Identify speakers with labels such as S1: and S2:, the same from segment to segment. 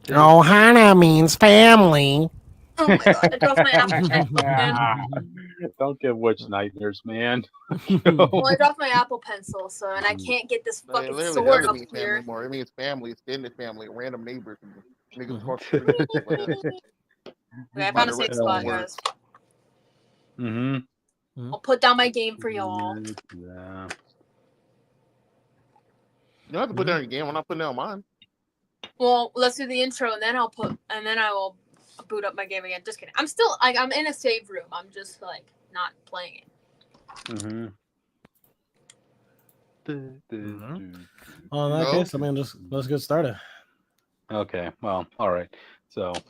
S1: OHANA means family.
S2: Oh my god, it dropped my apple pencil again.
S3: Don't get witch nightmares, man.
S2: Well, I dropped my Apple Pencil, so and I can't get this
S4: Like, it
S2: fucking
S4: literally
S2: sword
S4: doesn't
S2: up
S4: mean family
S2: here.
S4: anymore. It means family, extended family, random neighbors, and niggas
S1: Mhm.
S4: across the street. and stuff like that.
S2: Okay, I
S4: My
S2: found a safe
S4: direct
S2: spot,
S4: words.
S2: guys.
S3: Mm-hmm.
S2: I'll put down my game for y'all.
S3: Yeah.
S4: You don't have to put down your game. I'm not putting down mine.
S2: Well, let's do the intro, and then I will boot up my game again. Just kidding. I'm still I'm in a save room. I'm just like not playing it.
S3: Mm-hmm.
S1: Well, in that case, I mean, let's get started.
S3: Okay, well, all right.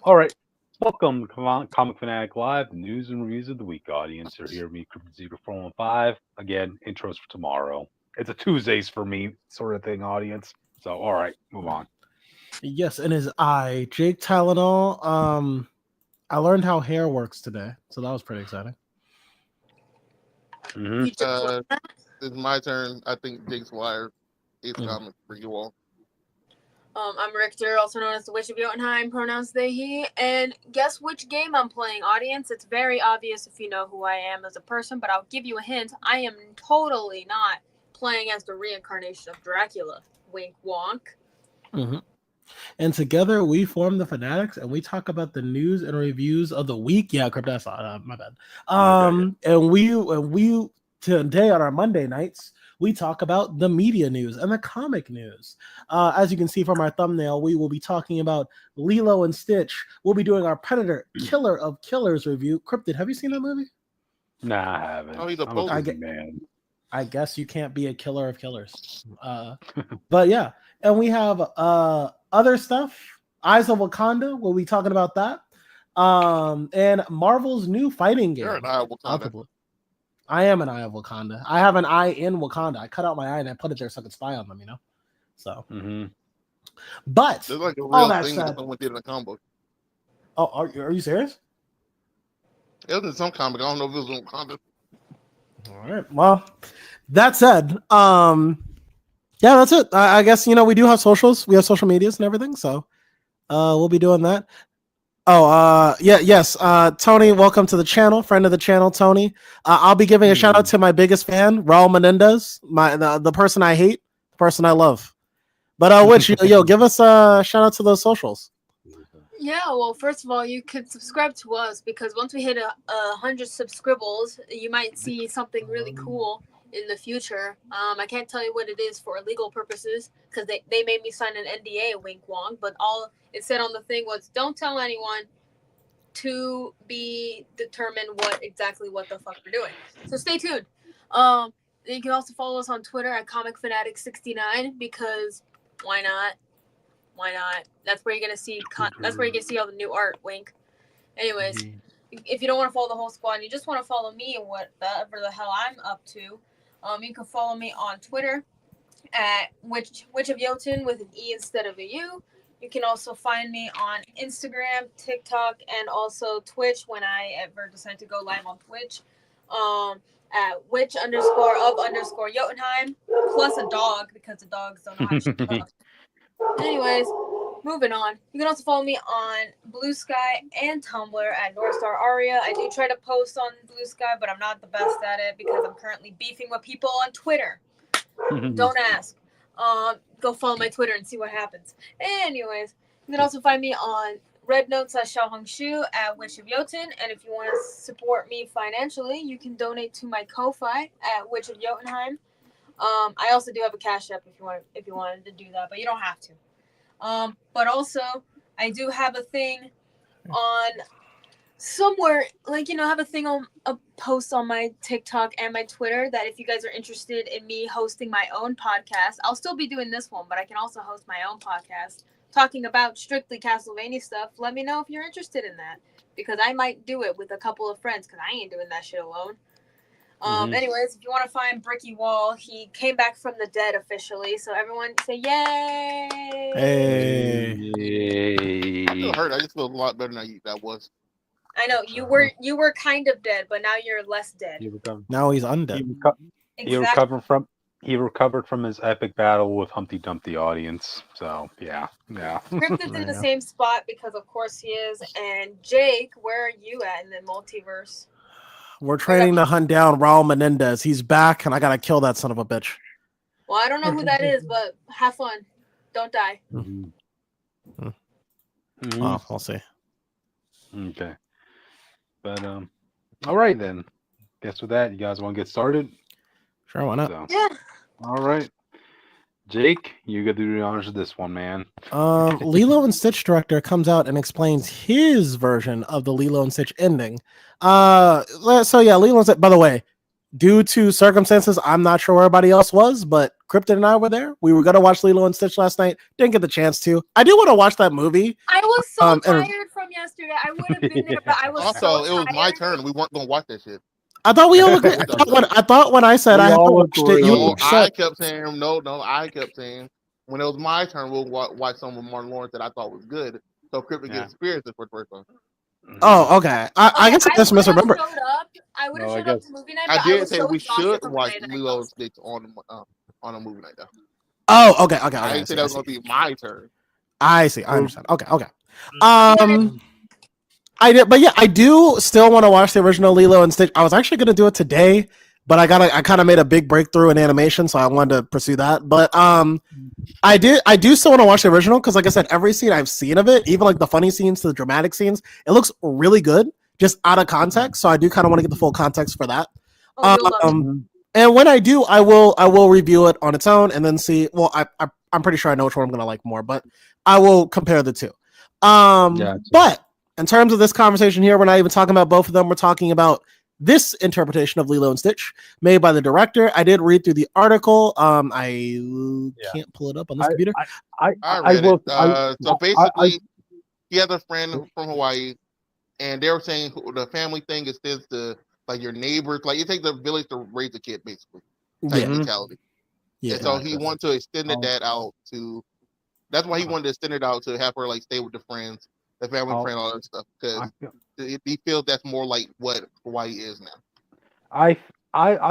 S3: All right. Welcome to Comic Fanatic Live, the news and reviews of the week audience. You're here, me, Crypto0415. Again, intros for tomorrow. It's a Tuesdays for me sort of thing, audience. So, all right, move on.
S1: Yes, and his eye, Jake Tylenol. I learned how hair works today, so that was pretty exciting.
S3: Mm-hmm.
S2: You just
S4: It's my turn. I think Jake's Wire is comic for you all.
S2: I'm Richter, also known as the Witch of Jotunheim, pronouns they, he. And guess which game I'm playing, audience? It's very obvious if you know who I am as a person, but I'll give you a hint. I am totally not playing as the reincarnation of Dracula. Wink wonk.
S1: Mm-hmm. And together we form the Fanatics, and we talk about the news and reviews of the week. Yeah, Crypto, my bad. And we today on our Monday nights, we talk about the media news and the comic news. As you can see from our thumbnail, we will be talking about Lilo and Stitch. We'll be doing our Predator Killer of Killers review. Cryptid, have you seen that movie?
S3: Nah, I haven't.
S4: Oh, he's a
S3: I'm a
S4: poser.
S3: busy man.
S1: I guess you can't be a killer of killers. But yeah, and we have other stuff. Eyes of Wakanda, we'll be talking about that. And Marvel's new fighting game.
S4: You're an Eye of Wakanda.
S1: I am an Eye of Wakanda. I have an eye in Wakanda. I cut out my eye and I put it there so I could spy on them, you know? So.
S3: Mm-hmm.
S1: But
S4: There's like a
S1: all
S4: real
S1: that
S4: thing
S1: said,
S4: that someone did in a comic book.
S1: Oh, are you serious?
S4: It was in some comic. I don't know if it was in Wakanda.
S1: All right. Well, that said, yeah, that's it. I guess, we do have socials. We have social medias and everything. So we'll be doing that. Oh, yes. Tony, welcome to the channel. Friend of the channel, Tony. I'll be giving a shout out to my biggest fan, Raul Menendez, the person I hate, the person I love. But Witch, give us a shout out to those socials.
S2: Yeah, well, first of all, you can subscribe to us because once we hit 100 subscribbles, you might see something really cool in the future. I can't tell you what it is for legal purposes because they made me sign an NDA, wink wonk, but all it said on the thing was don't tell anyone, to be determined what the fuck we're doing. So stay tuned. You can also follow us on Twitter at ComicFanatic69 because why not? Why not? That's where you're gonna see. That's where you're gonna see all the new art. Wink. Anyways, if you don't want to follow the whole squad, and you just want to follow me and whatever the hell I'm up to, you can follow me on Twitter at Witch of Jotun with an E instead of a U. You can also find me on Instagram, TikTok, and also Twitch when I ever decide to go live on Twitch. At witch_of_Jotunheim plus a dog because the dogs don't know how to shut up. Anyways, moving on. You can also follow me on Blue Sky and Tumblr at Northstar Aria. I do try to post on Blue Sky, but I'm not the best at it because I'm currently beefing with people on Twitter. Don't ask. Go follow my Twitter and see what happens. Anyways, you can also find me on Red Note / Xiaohongshu at Witch of Jotun. And if you want to support me financially, you can donate to my Ko-Fi at Witch of Jotunheim. I also do have a Cash App if you wanted to do that, but you don't have to. But also I do have a thing on somewhere, like, have a thing on a post on my TikTok and my Twitter that if you guys are interested in me hosting my own podcast, I'll still be doing this one, but I can also host my own podcast talking about strictly Castlevania stuff. Let me know if you're interested in that because I might do it with a couple of friends because I ain't doing that shit alone. Anyways, if you want to find Bricky Wall, he came back from the dead officially. So everyone say yay!
S1: Hey.
S4: I feel hurt. I just feel a lot better than I was.
S2: I know you were kind of dead, but now you're less dead.
S1: Now he's undead.
S3: You recovering from he recovered from his epic battle with Humpty Dumpty audience. So yeah.
S2: Crypt is
S1: There
S2: in
S1: you
S2: the
S1: go.
S2: same spot because, of course, he is. And Jake, where are you at in the multiverse?
S1: We're training to hunt down Raul Menendez. He's back, and I gotta kill that son of a bitch.
S2: Well, I don't know who that is, but have fun. Don't die.
S3: Mhm.
S1: Mhm.
S3: Mhm.
S1: Oh, we'll see.
S3: Okay. But all right then. Guess with that, you guys want to get started?
S1: Sure, why not?
S3: So,
S2: Yeah.
S3: all right. Jake, you got to do the honors of this one, man.
S1: Lilo and Stitch director comes out and explains his version of the Lilo and Stitch ending. So yeah, Lilo and Stitch. By the way, due to circumstances, I'm not sure where everybody else was, but Krypton and I were there. We were gonna watch Lilo and Stitch last night. Didn't get the chance to. I do want to watch that movie.
S2: I was so
S1: And-
S2: tired from yesterday. I would have been there, but I was
S4: Also,
S2: so
S4: it was my
S2: tired.
S4: turn. We weren't gonna watch that shit.
S1: I thought we all agreed. I thought when I said
S3: We
S1: I haven't
S3: all
S1: watched it,
S3: agreed.
S1: you
S4: No, I
S1: said,
S4: kept saying no. I kept saying when it was my turn, we'll watch some of Martin Lawrence that I thought was good. So Cryptic
S3: Yeah.
S4: get experiences for the first one.
S1: oh, okay. I guess I just
S2: would've
S1: misremembered.
S2: showed up. I would have
S3: No, I
S2: showed up
S3: guess-
S2: to movie night,
S4: I
S2: but I
S4: did
S2: was
S4: say
S2: so
S4: we
S2: exhausted
S4: should
S2: from
S4: watch
S2: today that I
S4: Lilo
S2: fell
S4: and Stitch on a movie night though.
S1: Oh, okay.
S4: I didn't say that was gonna be my turn.
S1: I see. I understand. Okay. I did, but yeah, I do still want to watch the original Lilo and Stitch. I was actually going to do it today, but I kind of made a big breakthrough in animation, so I wanted to pursue that. But I do still want to watch the original because, like I said, every scene I've seen of it, even like the funny scenes to the dramatic scenes, it looks really good, just out of context. So I do kind of want to get the full context for that.
S2: Oh, you'll love it.
S3: Mhm.
S1: And when I do, I will review it on its own and then see. Well, I'm pretty sure I know which one I'm going to like more, but I will compare the two.
S3: Gotcha.
S1: But in terms of this conversation here, we're not even talking about both of them. We're talking about this interpretation of Lilo and Stitch made by the director. I did read through the article. I can't pull it up on this computer.
S4: I read it. So basically, he has a friend from Hawaii, and they were saying the family thing extends to like your neighbors. Like it takes a village to raise a kid, basically. Type
S1: Yeah,
S4: mentality.
S1: yeah.
S4: And so he wanted to extend
S3: Oh.
S4: that out to. That's why he wanted to extend it out to have her like stay with the friends, the family
S3: Oh.
S4: friend, all that stuff. Because
S3: I-
S4: he feels that's more like what Hawaii is now.
S3: I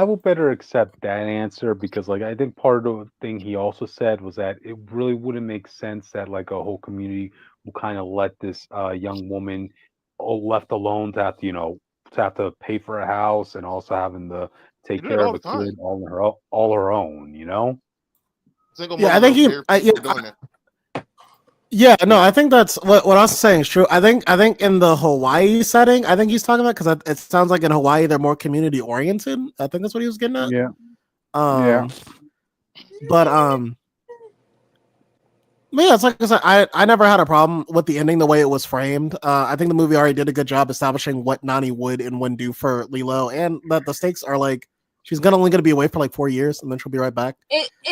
S3: will better accept that answer because like I think part of the thing he also said was that it really wouldn't make sense that like a whole community will kind of let this young woman left alone to have to pay for a house and also having to take
S4: You do it
S3: care
S4: all
S3: of a
S4: the time.
S3: kid all her own, you know?
S4: Single
S1: Yeah, I
S4: mothers
S1: think
S4: are very
S1: yeah,
S4: doing that.
S1: yeah, no, I think that's what I was saying is true. I think in the Hawaii setting, I think he's talking about because it sounds like in Hawaii they're more community oriented. I think that's what he was getting at.
S3: Yeah.
S1: But yeah, it's like I said, I never had a problem with the ending the way it was framed. I think the movie already did a good job establishing what Nani would and wouldn't do for Lilo, and that the stakes are like she's only gonna be away for like 4 years, and then she'll be right back.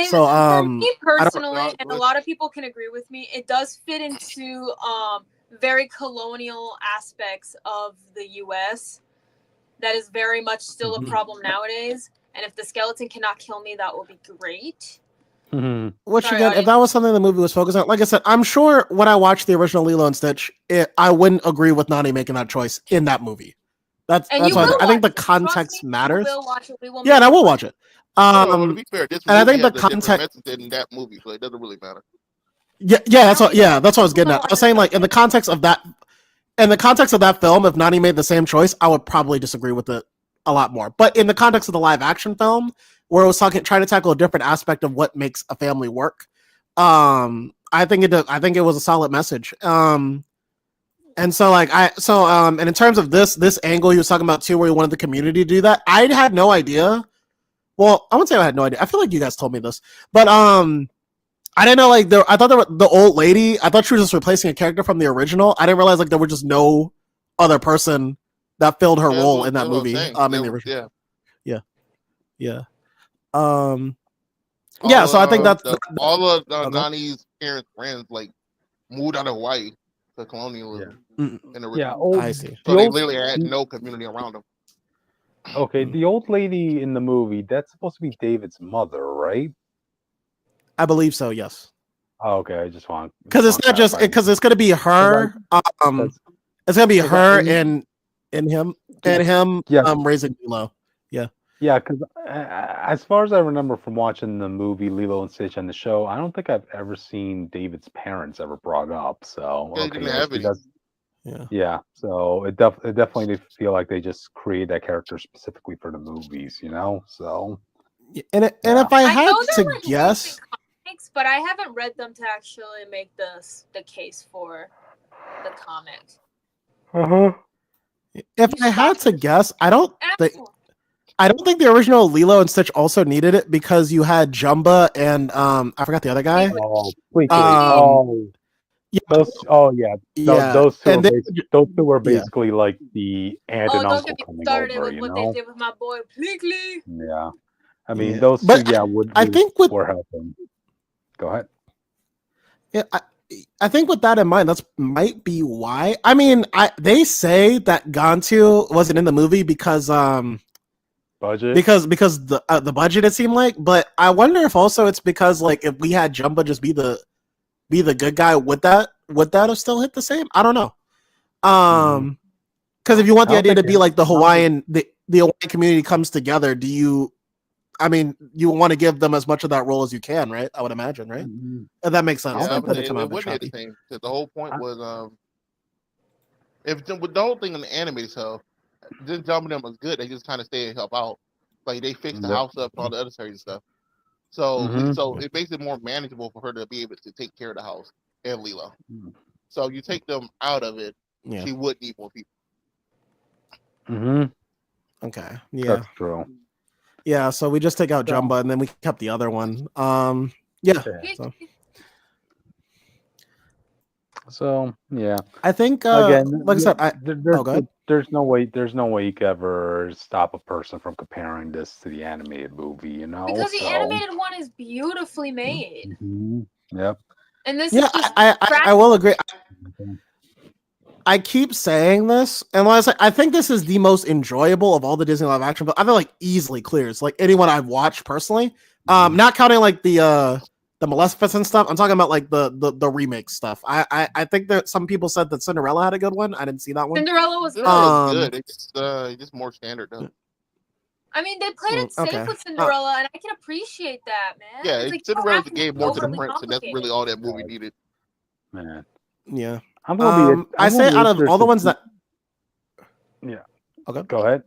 S1: So,
S2: For me personally,
S4: I don't-
S2: and a lot of people can agree with me, it does fit into very colonial aspects of the U.S. that is very much still a problem nowadays. And if the skeleton cannot kill me, that will be great.
S1: Which
S2: Sorry,
S1: again, if that was something the movie was focused on, like I said, I'm sure when I watched the original Lilo and Stitch, I wouldn't agree with Nani making that choice in that movie. That's
S2: And
S1: why
S2: you will
S1: I think the
S2: watch it. Trust
S1: context
S2: me,
S1: matters.
S2: You will watch it. We will
S1: Yeah, and I
S2: make
S1: will watch it.
S4: No, to be fair, this
S1: and I
S4: movie
S1: think
S4: has
S1: the
S4: a different
S1: context.
S4: message in that movie, so it doesn't really matter.
S1: Yeah, that's what I was getting at. I was saying like in the context of that film, if Nani made the same choice, I would probably disagree with it a lot more. But in the context of the live action film, where it was trying to tackle a different aspect of what makes a family work, I think it was a solid message. And so like and in terms of this angle he was talking about too, where he wanted the community to do that, I had no idea. Well, I wouldn't say I had no idea. I feel like you guys told me this, but I didn't know like I thought the old lady. I thought she was just replacing a character from the original. I didn't realize like there was just no other person that filled her role in that movie. In the original. Yeah. So I think that's
S4: all of Nani's parents' friends like moved out of Hawaii to colonialism. In the original.
S1: I see.
S4: So they literally had no community around them.
S3: Okay, the old lady in the movie, that's supposed to be David's mother, right?
S1: I believe so. Yes.
S3: Oh, okay, I just want
S1: because it's not just because it's gonna be her. It's gonna be her and him
S3: Yeah,
S1: raising Lilo. Yeah.
S3: Yeah, because as far as I remember from watching the movie Lilo and Stitch and the show, I don't think I've ever seen David's parents ever brought up. So
S4: Yeah, he
S3: okay,
S4: didn't
S3: yeah,
S4: have
S3: she
S4: any.
S3: does.
S1: Yeah.
S3: Yeah, so it definitely did feel like they just created that character specifically for the movies, you know. So
S1: And if I
S2: I
S1: had
S2: know they're
S1: to
S2: like
S1: guess,
S2: recent comics, but I haven't read them to actually make the case for the comic.
S1: if I had to guess, I don't think the original Lilo and Stitch also needed it because you had Jumba and I forgot the other guy.
S3: oh, Fleetly.
S1: Yeah,
S3: Those two
S1: and
S3: those two were
S1: yeah.
S3: basically like the aunt and
S2: don't
S3: uncle
S2: get me
S3: coming
S2: started
S3: over,
S2: with
S3: you
S2: what
S3: know.
S2: they did with my boy Pleakley.
S3: Yeah, I mean
S1: Yeah.
S3: those two,
S1: But
S3: yeah,
S1: I think with
S3: were helping. Go ahead.
S1: yeah, I think with that in mind, that's might be why. I mean, they say that Gantu wasn't in the movie because
S3: Budget.
S1: because the budget, it seemed like, but I wonder if also it's because like if we had Jumba just be the good guy, would that have still hit the same? I don't know. Because if you want the idea to be like the Hawaiian community comes together, do you? I mean, you want to give them as much of that role as you can, right? I would imagine, right? If that makes sense.
S4: Yeah,
S1: That
S4: but
S1: did come out
S4: it
S1: a bit
S4: wouldn't hit the
S1: choppy.
S4: same. Because the whole point was, if the whole thing in the anime so then jumping them was good. They just kind of stay and help out. Like they fixed the house up and all the other certain stuff. So so it makes it more manageable for her to be able to take care of the house and Lilo. So you take them out of it, she would need more people.
S1: Okay. Yeah.
S3: That's true.
S1: Yeah, so we just take out Jumba and then we kept the other one. Yeah.
S3: So yeah,
S1: I think
S3: again,
S1: like I said,
S3: there's no way you could ever stop a person from comparing this to the animated movie, you know.
S2: Because the animated one is beautifully made.
S3: Yep.
S2: And this
S1: yeah,
S2: is just
S1: I will agree. I keep saying this, and I think this is the most enjoyable of all the Disney live action, but I feel like easily clears like anyone I've watched personally. Not counting like the Maleficent stuff. I'm talking about like the remake stuff. I think that some people said that Cinderella had a good one. I didn't see that one.
S2: Cinderella was
S4: good. It's just more standard though.
S2: I mean, they played it safe with Cinderella, and I can appreciate that, man.
S4: Yeah,
S2: it's like
S4: Cinderella gave more to the prince, and that's really all that movie needed.
S3: Man.
S1: Yeah.
S3: I
S1: say out of all the ones that.
S3: Yeah.
S1: Okay.
S3: Go ahead.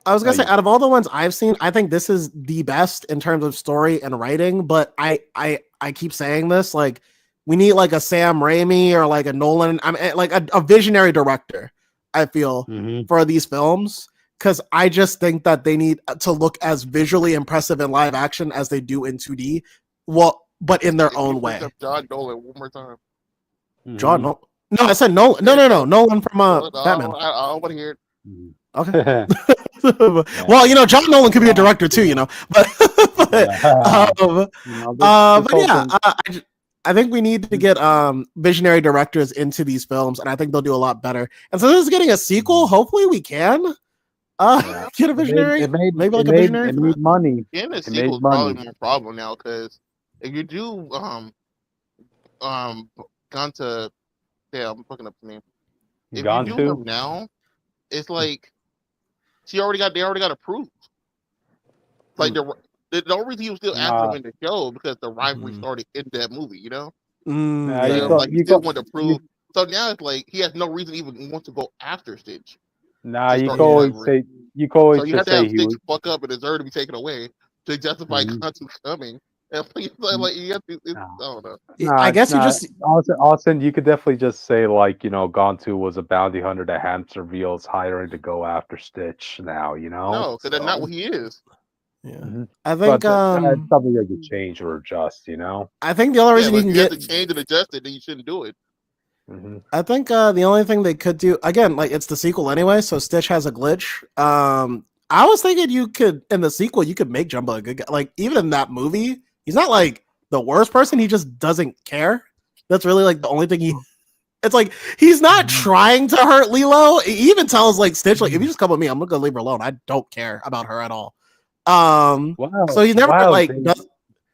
S1: I was gonna say, out of all the ones I've seen, I think this is the best in terms of story and writing. But I keep saying this, like we need like a Sam Raimi or like a Nolan. I mean, like a visionary director. I feel for these films, because I just think that they need to look as visually impressive in live action as they do in 2D. Well, but in their own way.
S4: John Nolan one more time.
S1: John, no, I said Nolan. No, Nolan from Batman.
S4: I want to hear it.
S1: Okay. Well, you know, John Nolan could be a director too, you know, but yeah, I think we need to get visionary directors into these films, and I think they'll do a lot better. And so this is getting a sequel. Hopefully, we can get a visionary. Maybe like a visionary.
S3: It made money.
S4: Getting a sequel is probably more problem now, because if you do Ganta, yeah, I'm fucking up the name. If you do them now, it's like they already got approved. Like the only reason he was still acting in the show because the rivalry started in that movie, you know. You still want to prove. So now it's like he has no reason to even want to go after Stitch.
S3: Nah, you can always say
S4: so you have to have Stitch fuck up and deserve to be taken away to justify Gantu coming. Like you have to, I don't know.
S1: I guess you just
S3: Austin. You could definitely just say like, you know, Gantu was a bounty hunter that Hamster Reveal's hiring to go after Stitch. Now, you know,
S4: no, because that's not what he is.
S1: Yeah, I think
S3: that's something that you change or adjust. You know,
S1: I think the only reason you can
S4: get to change and adjust it, then you shouldn't do it.
S1: I think the only thing they could do, again, like it's the sequel anyway, so Stitch has a glitch. I was thinking you could in the sequel you could make Jumbo a good guy. Like even in that movie, he's not like the worst person. He just doesn't care. That's really like the only thing he. It's like he's not trying to hurt Lilo. He even tells like Stitch, like if you just come with me, I'm gonna leave her alone. I don't care about her at all. So he's never like.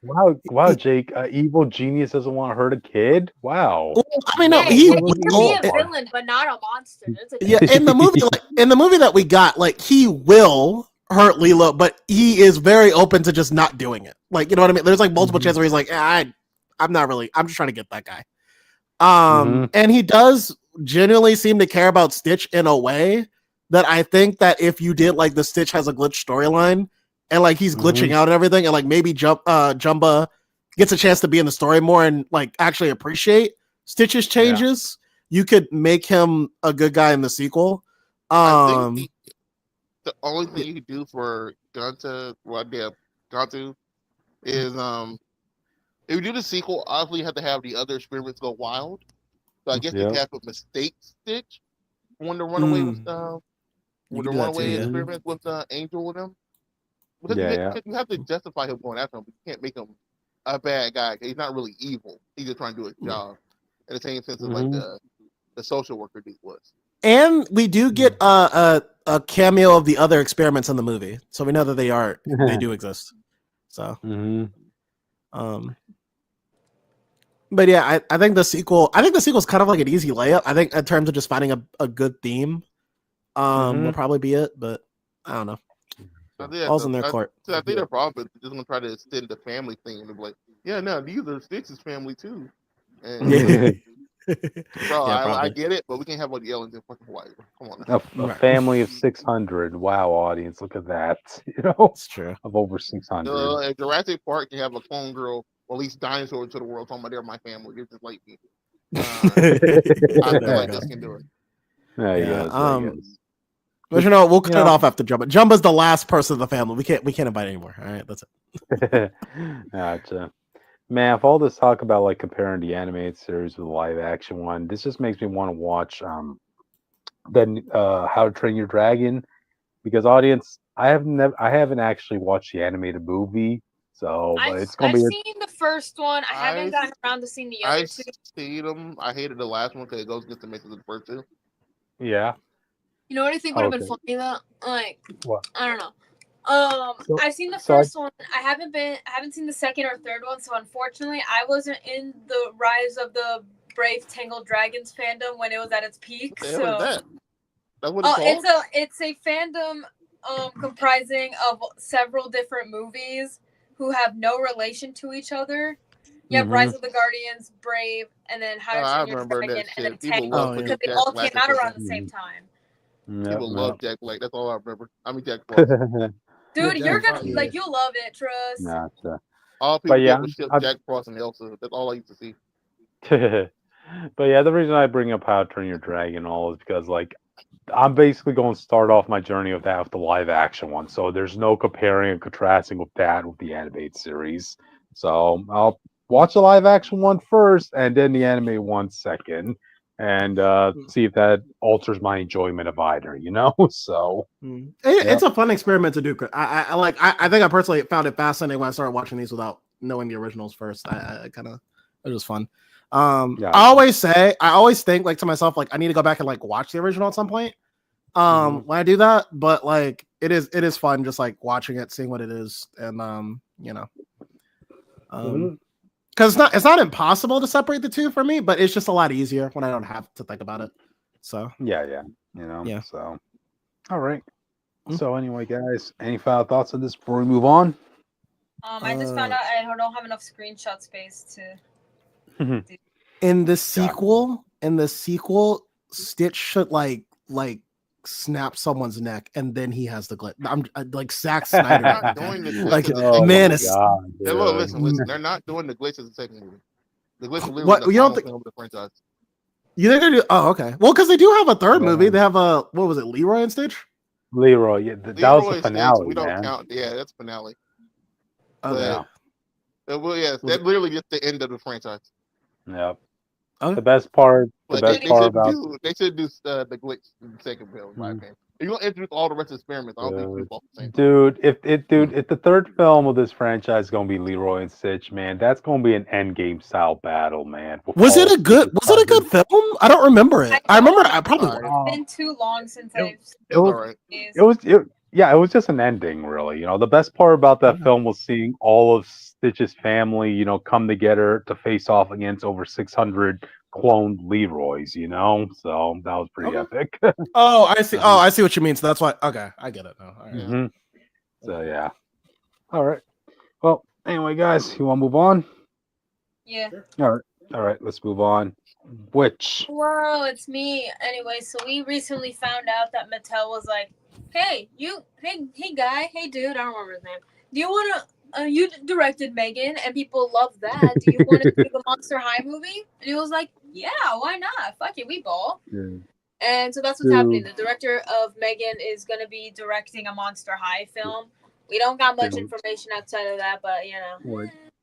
S3: Wow, Jake, evil genius doesn't want to hurt a kid. Wow.
S1: I mean, no, he
S2: can be a villain, but not a monster.
S1: Yeah, in the movie, in the movie that we got, like he will hurt Lilo, but he is very open to just not doing it. Like, you know what I mean? There's like multiple chances where he's like, I'm not really, I'm just trying to get that guy. And he does genuinely seem to care about Stitch in a way that I think that if you did like the Stitch has a glitch storyline and like he's glitching out and everything, and like maybe Jumba gets a chance to be in the story more and like actually appreciate Stitch's changes, you could make him a good guy in the sequel.
S4: I think the only thing you could do for Gontu is if you do the sequel, obviously you have to have the other experiments go wild. So I guess you have a mistake Stitch when the runaway with experiments with Angel with him. Because you have to justify him going after him, but you can't make him a bad guy. He's not really evil. He's just trying to do his job. In the same sense as like the social worker dude was. And
S1: we do get a cameo of the other experiments in the movie, so we know that they do exist. So, but yeah, I think the sequel is kind of like an easy layup. I think in terms of just finding a good theme, will probably be it. But I don't know. All's in their court.
S4: I think the problem is just gonna try to extend the family thing and be like, these are Stitch's family too. And bro, I get it, but we can't have like yelling in fucking Hawaii. Come on,
S3: a family of 600. Wow, audience, look at that. You know,
S1: it's true.
S3: Of over 600.
S4: At Jurassic Park, you have a clone girl, or at least dinosaurs to the world. Talking about they're my family. They're just like me. I feel like this can do it.
S1: But you know, we'll cut it off after Jumba. Jumba's the last person of the family. We can't invite anymore. All right, that's it.
S3: Gotcha. Man, if all this talk about like comparing the animated series with the live action one, this just makes me want to watch then How to Train Your Dragon, because audience, I haven't actually watched the animated movie, so it's gonna
S2: I've seen the first one. I haven't gotten around to seeing the other two.
S4: I've seen them. I hated the last one because it goes against the mixes of the first two.
S3: Yeah.
S2: You know what I think would have been funny though? Like,
S3: what?
S2: I don't know. I've seen the first one. I haven't seen the second or third one. So unfortunately, I wasn't in the Rise of the Brave Tangled Dragons fandom when it was at its peak.
S4: What the hell is that? That's what it's called?
S2: It's a fandom comprising of several different movies who have no relation to each other. You have Rise of the Guardians, Brave, and then How to Train Your Dragon, and then Tangled, because they all came out around the same time.
S4: People love Jack Black. That's all I remember. I mean Jack Frost.
S2: Dude, you're gonna you'll love it, trust.
S3: Gotcha.
S4: All people get was Jack Frost and Elsa. That's all I used to see.
S3: But yeah, the reason I bring up How to Train Your Dragon all is because like I'm basically going to start off my journey with that with the live action one. So there's no comparing and contrasting with that with the animated series. So I'll watch the live action one first and then the anime one second, and see if that alters my enjoyment of either, you know. So
S1: it's a fun experiment to do. I think I personally found it fascinating when I started watching these without knowing the originals first. It was fun. I always think like to myself, like I need to go back and like watch the original at some point. When I do that, but like it is fun just like watching it, seeing what it is, and because it's not impossible to separate the two for me, but it's just a lot easier when I don't have to think about it. So
S3: So all right. So anyway, guys, any final thoughts on this before we move on?
S2: I just found out I don't have enough screenshot space to.
S1: In the sequel, Stitch should like snap someone's neck, and then he has the glitch. I'm like Zack Snyder.
S4: Like
S1: Menace.
S4: Listen. They're not doing the glitch as the second movie. The glitch is
S1: what you don't think?
S4: The franchise.
S1: You think they do? Oh, okay. Well, because they do have a third movie. They have what was it, Leroy and Stitch?
S3: Leroy, yeah, that was the finale.
S4: We don't
S3: man.
S4: count. Yeah, that's finale.
S1: Okay.
S4: That's literally just the end of the franchise.
S3: Yep.
S1: Okay.
S3: The best part
S4: They should do the glitch in the second film, in my opinion. If you're gonna introduce all the rest of the experiments, I don't think we're both the same.
S3: Dude, if the third film of this franchise is gonna be Leroy and Stitch, man, that's gonna be an endgame style battle, man.
S1: Was it a good film? I don't remember it. I remember I probably
S2: It's been too long since I've
S3: it was just an ending, really. You know, the best part about that film was seeing all of Stitch's family, you know, come together to face off against over 600 cloned Leroys, you know. So that was pretty epic.
S1: I see. Oh, I see what you mean. So that's why. Okay, I get it now. All right.
S3: So yeah. All right. Well, anyway, guys, you want to move on?
S2: Yeah.
S3: All right. Let's move on. Which?
S2: Whoa, it's me. Anyway, so we recently found out that Mattel was like, "Hey, hey guy, hey dude, I don't remember his name. Do you want to? You directed Megan, and people love that. Do you want to do the Monster High movie?" And he was like, "Yeah, why not? Fuck it, we ball."
S3: Yeah.
S2: And so that's what's happening. The director of Megan is going to be directing a Monster High film. We don't got much information outside of that, but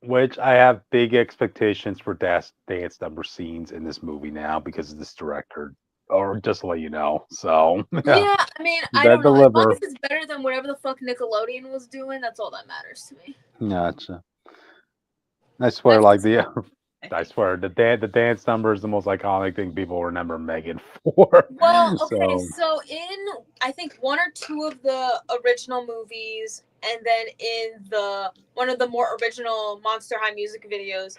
S3: Which I have big expectations for dance number scenes in this movie now because of this director, or just to let you know. So
S2: yeah, I mean, I don't know. As long as it's better than whatever the fuck Nickelodeon was doing, that's all that matters to me.
S3: Gotcha. I swear, I swear, the dance number is the most iconic thing people remember Megan for.
S2: Well, okay, so in I think one or two of the original movies, and then in one of the more original Monster High music videos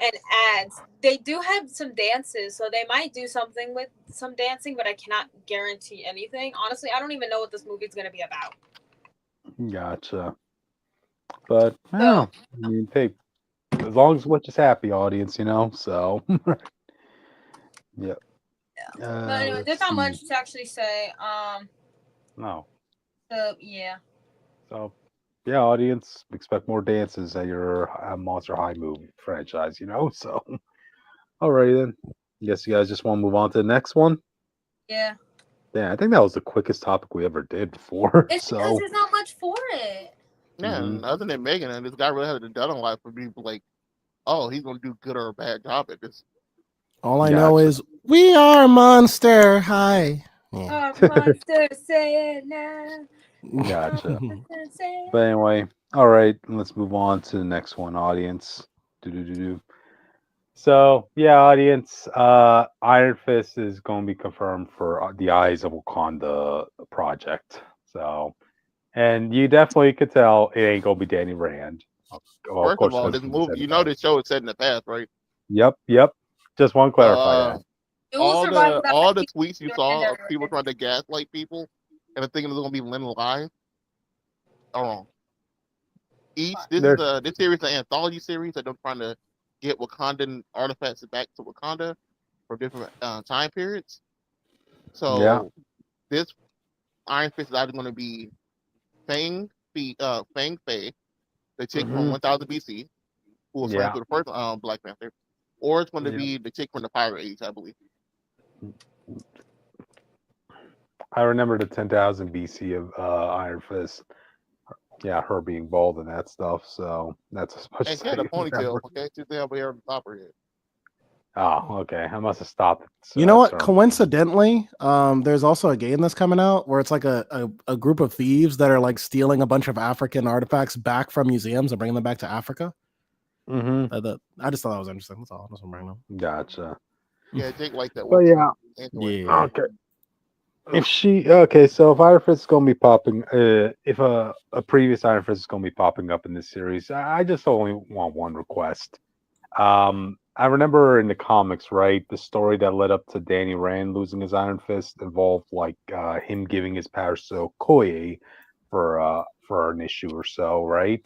S2: and ads, they do have some dances, so they might do something with some dancing, but I cannot guarantee anything. Honestly, I don't even know what this movie is going to be about.
S3: Gotcha. But I mean, hey, as long as Witch is happy, audience, so yeah.
S2: But anyway, there's not much to actually say.
S3: No.
S2: So yeah.
S3: So yeah, audience, expect more dances at your Monster High movie franchise, So alrighty then. Guess you guys just want to move on to the next one.
S2: Yeah.
S3: Yeah, I think that was the quickest topic we ever did before.
S2: It's because there's not much for it.
S4: Yeah, and other than Megan, and this guy really hasn't done a lot for people like, oh, he's gonna do good or a bad job at this.
S1: All I know is we are Monster High.
S2: Yeah. Oh, monster, say it now.
S3: Gotcha. But anyway, all right, let's move on to the next one, audience. So yeah, audience, Iron Fist is going to be confirmed for the Eyes of Wakanda project. So, and you definitely could tell it ain't gonna be Danny Rand.
S4: Well, first of all, this movie, this show is set in the past, right?
S3: Yep. Just want to clarify that.
S4: All the tweets you saw of people trying to gaslight people and thinking it's gonna be Lynn live are wrong. This series is an anthology series that they're trying to get Wakandan artifacts back to Wakanda for different time periods. So this Iron Fist is either going to be Fang Fei, the chick from 1000 BC, who was friends with the first Black Panther, or it's going to be the chick from the Pirate Age, I believe.
S3: I remember the 10,000 BC of Iron Fist. Yeah, her being bald and that stuff. So that's as much as
S4: she had a ponytail. Okay, she didn't have hair on the top of her head.
S3: Oh, okay. I must have stopped.
S1: You know what? Coincidentally, there's also a game that's coming out where it's like a group of thieves that are like stealing a bunch of African artifacts back from museums and bringing them back to Africa.
S3: Mm-hmm.
S1: I just thought that was interesting. That's all. That's what I'm bringing up.
S3: Gotcha.
S4: Yeah, Jake like that
S3: one. Yeah. Okay. So if Iron Fist is gonna be popping, if a previous Iron Fist is gonna be popping up in this series, I just only want one request. I remember in the comics, right, the story that led up to Danny Rand losing his Iron Fist involved him giving his powers to Okoye for an issue or so, right?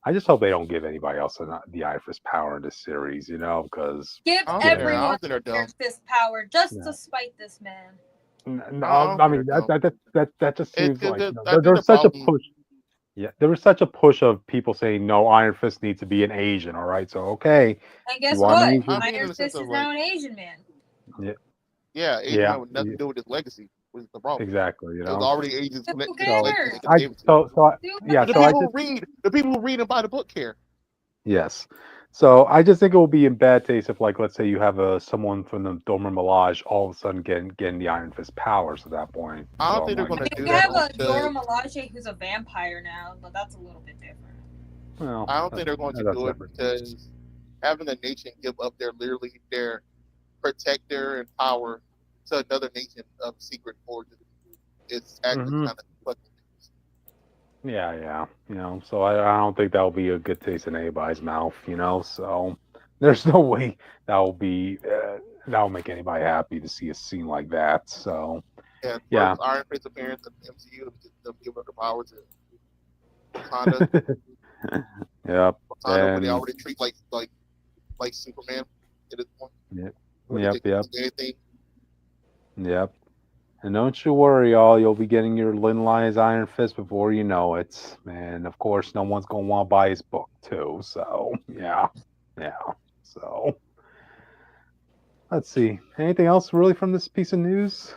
S3: I just hope they don't give anybody else the Iron Fist power in this series, because
S2: give everyone Iron Fist power just to spite this man.
S3: No, I mean that just seems like there's such a push. Yeah, there was such a push of people saying no, Iron Fist needs to be an Asian. All right, so okay.
S2: And guess what? Iron Fist is now an Asian man.
S4: Yeah, Asian man with nothing to do with his legacy. Was the problem?
S3: Exactly.
S4: There's already Asians.
S2: The
S4: people who read and buy the book care.
S3: Yes. So I just think it will be in bad taste if, let's say you have someone from the Dora Milaje all of a sudden getting the Iron Fist powers at that point.
S4: I don't think they're going to do
S2: that. We have a Dora Milaje who's a vampire now, but that's a little bit different.
S4: Well, I don't think they're going to do it because having a nation give up their protector and power to another nation of secret origin is actually kind of fucking.
S3: Yeah. So I don't think that'll be a good taste in anybody's mouth, So there's no way that'll make anybody happy to see a scene like that. So
S4: yeah. Iron Fist appearance in the MCU to give up the power to Wakanda.
S3: Yep.
S4: Wakanda, where they already treat like Superman at this point.
S3: Yep.
S4: Yep.
S3: Anything. Yep. And don't you worry, y'all. You'll be getting your Lin Lion's Iron Fist before you know it. And of course, no one's gonna want to buy his book too. So yeah. So let's see. Anything else really from this piece of news?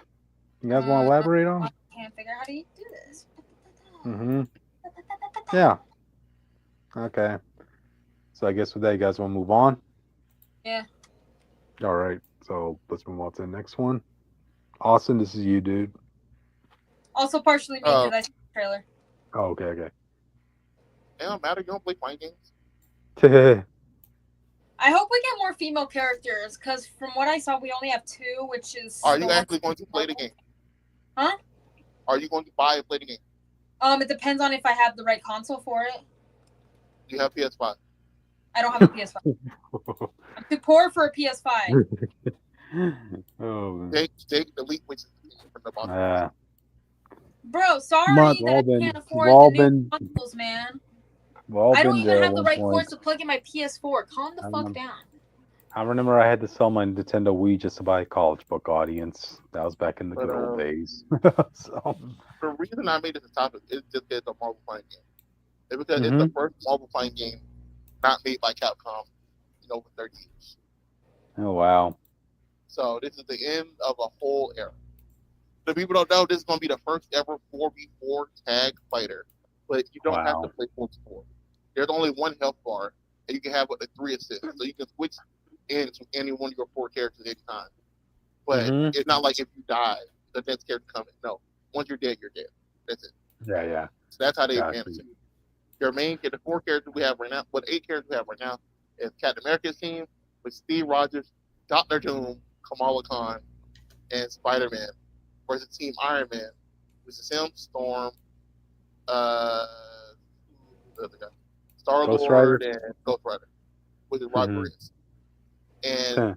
S3: You guys want to elaborate on?
S2: I can't figure out how do you do this.
S3: Mm-hmm. Yeah. Okay. So I guess with that, you guys want to move on?
S2: Yeah.
S3: All right. So let's move on to the next one. Austin, this is you, dude.
S2: Also partially me because I saw the trailer.
S3: Oh, okay.
S4: It don't matter. You don't play fighting games.
S2: I hope we get more female characters because from what I saw, we only have 2, which is.
S4: Are you actually going to play the game?
S2: Huh?
S4: Are you going to buy and play the game?
S2: It depends on if I have the right console for it.
S4: You have PS5.
S2: I don't have a PS5. I'm too poor for a PS5.
S3: Oh.
S4: Take the leak, which is from the bottom.
S2: Bro, sorry that I can't afford the new consoles, man. I don't even have the right cords to plug in my PS4. Calm the fuck down.
S3: I remember I had to sell my Nintendo Wii just to buy a comic book audience. That was back in the good old days. So
S4: the reason I made this a topic is just because it's a Marvel fighting game. It's because it's the first Marvel fighting game not made by Capcom in over 30 years.
S3: Oh wow.
S4: So this is the end of a whole era. The people don't know this is going to be the first ever 4v4 tag fighter, but you don't have to play 4v4. There's only one health bar, and you can have up to 3 assists, so you can switch into any one of your 4 characters anytime. But it's not like if you die, the next character comes. No, once you're dead, you're dead. That's it.
S3: Yeah.
S4: So that's how they advance it. Your main, the 4 characters we have right now, 8 characters we have right now, is Captain America's team with Steve Rogers, Doctor Doom, Kamala Khan, and Spider-Man versus Team Iron Man, which is him, Storm, Star-Lord, and Ghost Rider, which is Roger Reyes. And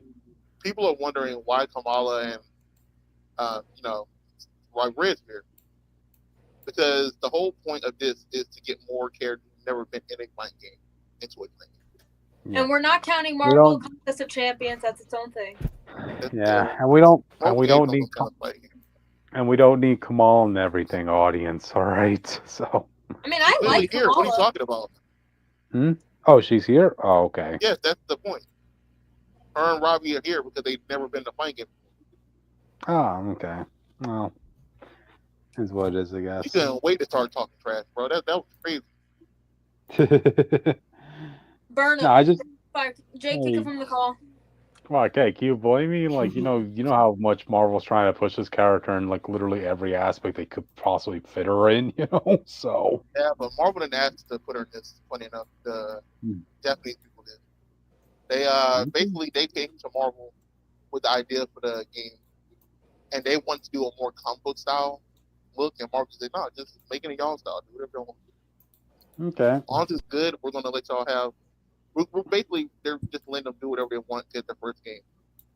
S4: people are wondering why Kamala and Roger Reyes here. Because the whole point of this is to get more characters who've never been in a fighting game into a thing.
S2: Yeah. And we're not counting Marvel Contest of Champions. That's its own thing.
S3: And we don't need Kamal and everything, audience. All right. So.
S2: I mean, I like
S4: here. What are you talking about?
S3: Oh, she's here. Oh, okay.
S4: Yes, that's the point. Her and Robbie are here because they've never been to fighting game.
S3: Oh, okay. Well, is what it is, I guess.
S4: You couldn't wait to start talking trash, bro. That was crazy.
S2: Burn him.
S3: No, I just.
S2: Jake, kick him from the call.
S3: Come on, okay, can you blame me? Like, you know how much Marvel's trying to push this character in like literally every aspect they could possibly fit her in, So
S4: yeah, but Marvel didn't ask to put her in this. Funny enough, the Japanese people did. They basically they came to Marvel with the idea for the game, and they wanted to do a more comic book style look, and Marvel said, "No, just make it a y'all style. Do whatever you want."
S3: Okay.
S4: As long as it's good, we're gonna let y'all have. We're basically they're just letting them do whatever they want to get their first game,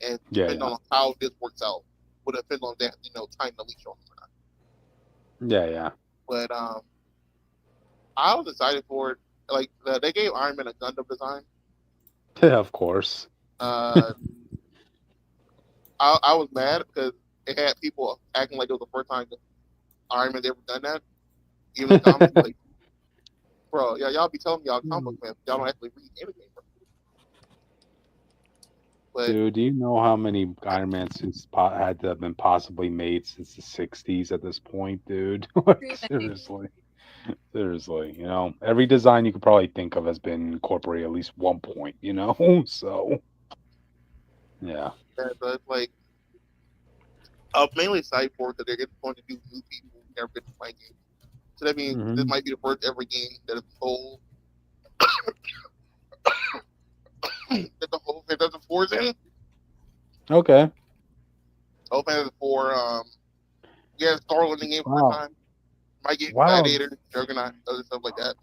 S4: and depending on how this works out, would depend on that time to leash on them or not.
S3: Yeah.
S4: But I was excited for it. Like they gave Iron Man a Gundam design.
S3: Yeah, of course.
S4: I was mad because it had people acting like it was the first time Iron Man's ever done that. Even the comics, like, bro, y'all be telling me y'all comic fans, y'all don't actually read anything. But,
S3: dude, do you know how many Iron Man suits had to have been possibly made since the '60s at this point, dude? Seriously, every design you could probably think of has been incorporated at least one point, So, yeah.
S4: So it's like mainly excited for it because they're going to do new people who've never been to fight games. So that means this might be the first ever game that is whole that the whole Fantasy 4 is in.
S3: Okay.
S4: Whole Fantasy 4, Scarlet in the game for a time. Might get Gladiator, Juggernaut, other stuff like that.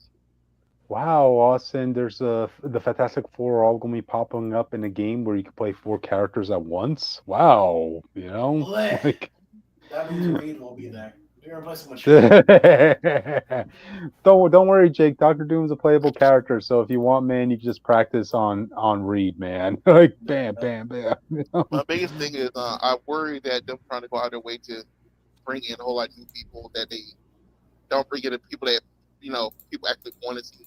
S3: Wow, Austin, there's the Fantastic Four all going to be popping up in a game where you can play 4 characters at once. Wow,
S1: That means Raid will be there. You're gonna play some
S3: don't worry, Jake. Doctor Doom's a playable character, so if you want, man, you can just practice on Reed, man. Like bam, bam, bam.
S4: My biggest thing is I worry that them trying to go out of their way to bring in a whole lot of new people that they don't bring in the people that people actually want to see.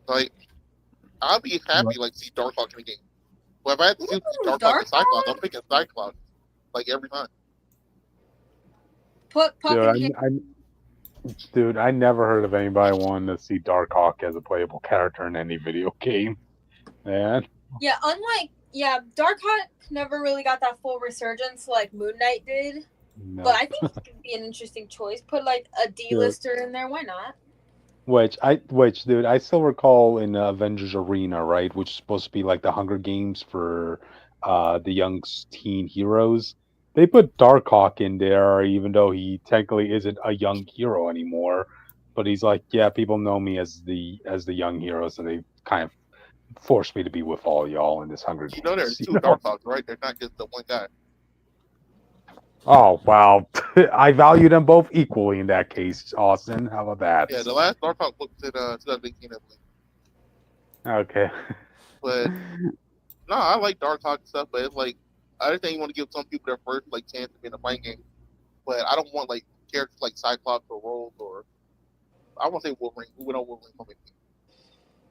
S4: Like I'll be happy like see Darkhawk in the game. Well, if I had to see Darkhawk and Cyclops, I'm picking Cyclops like every time.
S2: Put Puck in here.
S3: Dude, I never heard of anybody wanting to see Darkhawk as a playable character in any video game. Man.
S2: Yeah, Darkhawk never really got that full resurgence like Moon Knight did.
S3: No.
S2: But I think it could be an interesting choice. Put like a D-lister in there. Why not?
S3: Which, dude, I still recall in Avengers Arena, right, which is supposed to be like the Hunger Games for the young teen heroes. They put Darkhawk in there, even though he technically isn't a young hero anymore. But he's like, yeah, people know me as the young hero, so they kind of forced me to be with all y'all in this Hunger Games.
S4: There's two Darkhawks, right? They're not just the one guy.
S3: Oh, wow. I value them both equally in that case, Austin. How about that?
S4: Yeah, the last Darkhawk book in 2018, I believe.
S3: Okay.
S4: But no, I like Darkhawk and stuff, but it's like I just think you want to give some people their first like chance to be in a fighting game. But I don't want like characters like Cyclops or Rogue or I won't say Wolverine. We know Wolverine from it.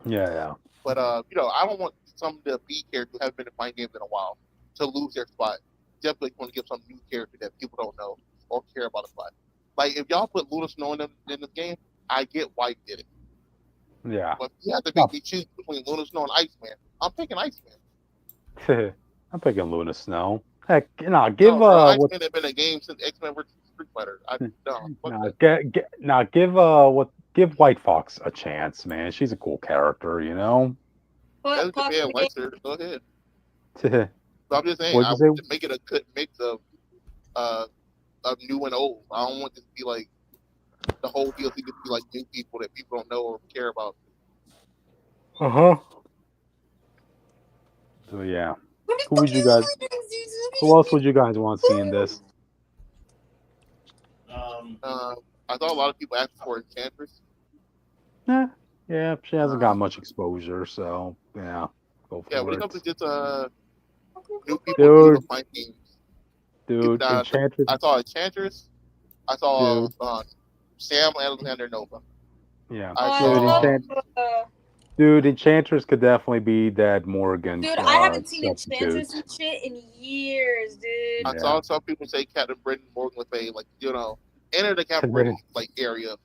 S3: Yeah.
S4: But I don't want some of the B characters who haven't been in fighting games in a while to lose their spot. Definitely want to give some new character that people don't know or care about a spot. Like if y'all put Luna Snow in this game, I get why you did it.
S3: Yeah.
S4: But you have to make me choose between Luna Snow and Iceman. I'm picking Iceman.
S3: I'm picking Luna Snow. Heck, give
S4: Iceman have been a game since X-Men vs Street Fighter.
S3: give White Fox a chance, man. She's a cool character, you know.
S2: Put Puck in
S4: Go ahead. So I'm just saying, I want to make it a good mix of new and old. I don't want this to be like the whole DLC to be like new people that people don't know or care about.
S3: So yeah, who else would you guys want to see in this?
S4: I saw a lot of people asking for Enchantress.
S3: Yeah, she hasn't got much exposure, so yeah, go for it.
S4: Yeah, when it comes to just new people to find games.
S3: Dude, Enchantress.
S4: I saw Enchantress. I saw Sam Alexander Nova.
S3: Yeah, dude, Enchantress could definitely be that Morgan.
S2: Dude, I haven't seen Enchantress and shit in years, dude.
S4: I saw some people say Captain Britain Morgan Le Fay, like enter the Captain Britain like area.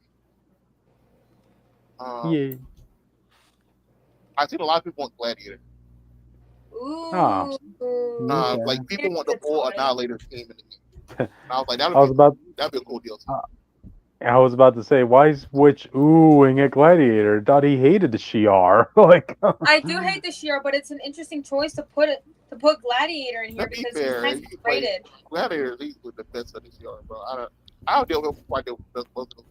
S3: Yeah.
S4: I seen a lot of people want Gladiator.
S2: Ooh.
S4: Like people want the full Annihilator team in the game. And I was like, that'd be a cool deal.
S3: I was about to say, why switch Ewing at Gladiator? Thought he hated the Shi'ar. Like,
S2: I do hate the Shi'ar, but it's an interesting choice to put Gladiator in here because he's nice and rated.
S4: Gladiator is easily the best of the Shi'ar, bro. I don't deal with him before I deal with most of them.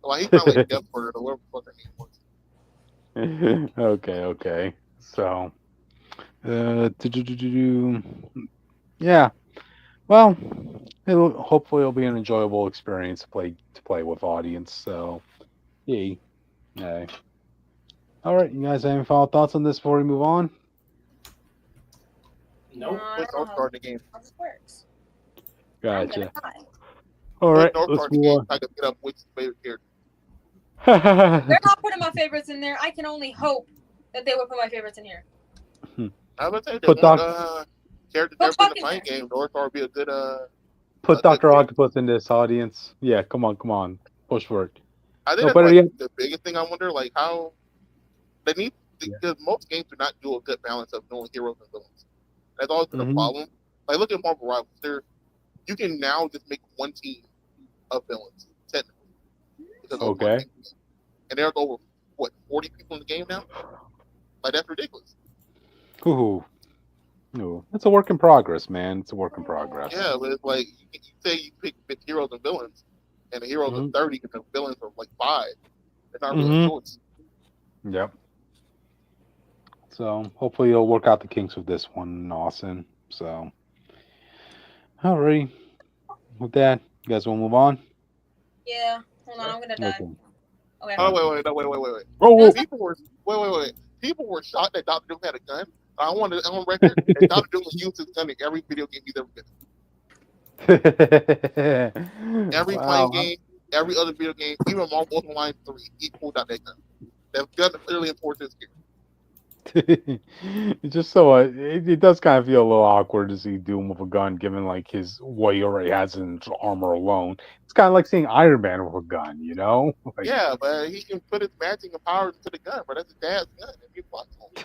S4: Like he's not like Death Bird or whatever the fuck her name was.
S3: Okay. So, yeah. Well, hopefully it'll be an enjoyable experience to play with audience. So, yay. All right, you guys have any final thoughts on this before we move on?
S4: Nope. Don't start the game.
S3: Gotcha. All right, let's move on.
S4: I can get up which favorite character.
S2: They're not putting my favorites in there. I can only hope that they would put my favorites in here.
S4: I would say that character in the fight game, Northstar would be a good
S3: put Dr. Octopus in this audience. Yeah, come on. Push for it.
S4: I think that's the biggest thing I wonder, like how they need because most games do not do a good balance of knowing heroes and villains. That's always been a problem. Like look at Marvel Rivals. You can now just make one team of villains, technically.
S3: Okay.
S4: And there's over 40 people in the game now? Like that's ridiculous.
S3: Ooh. No, it's a work in progress, man. It's a work in progress.
S4: Yeah, but it's like you say you pick heroes and villains, and the heroes are 30 and the villains are like 5. They're not really a choice.
S3: Yep. So hopefully you'll work out the kinks with this one, Austin. So, alrighty. With that, You guys want to move on?
S2: Yeah. Hold on, I'm gonna die.
S3: Okay.
S2: Okay.
S4: Oh wait.
S3: Oh,
S4: People were wait. People were shocked that Dr. Doom had a gun. I want to on record that Dr. Doom used his gun in every video game he's ever been in. Every playing
S3: wow.
S4: game, every other video game, even Marvel Ultimate Line 3, he pulled out that gun. That gun is clearly important to his game.
S3: It's just so it does kind of feel a little awkward to see Doom with a gun, given like his what he already has in his armor alone. It's kind of like seeing Iron Man with a gun, you know? Like,
S4: Yeah, but he can put his magic and powers into the gun, but that's his dad's gun.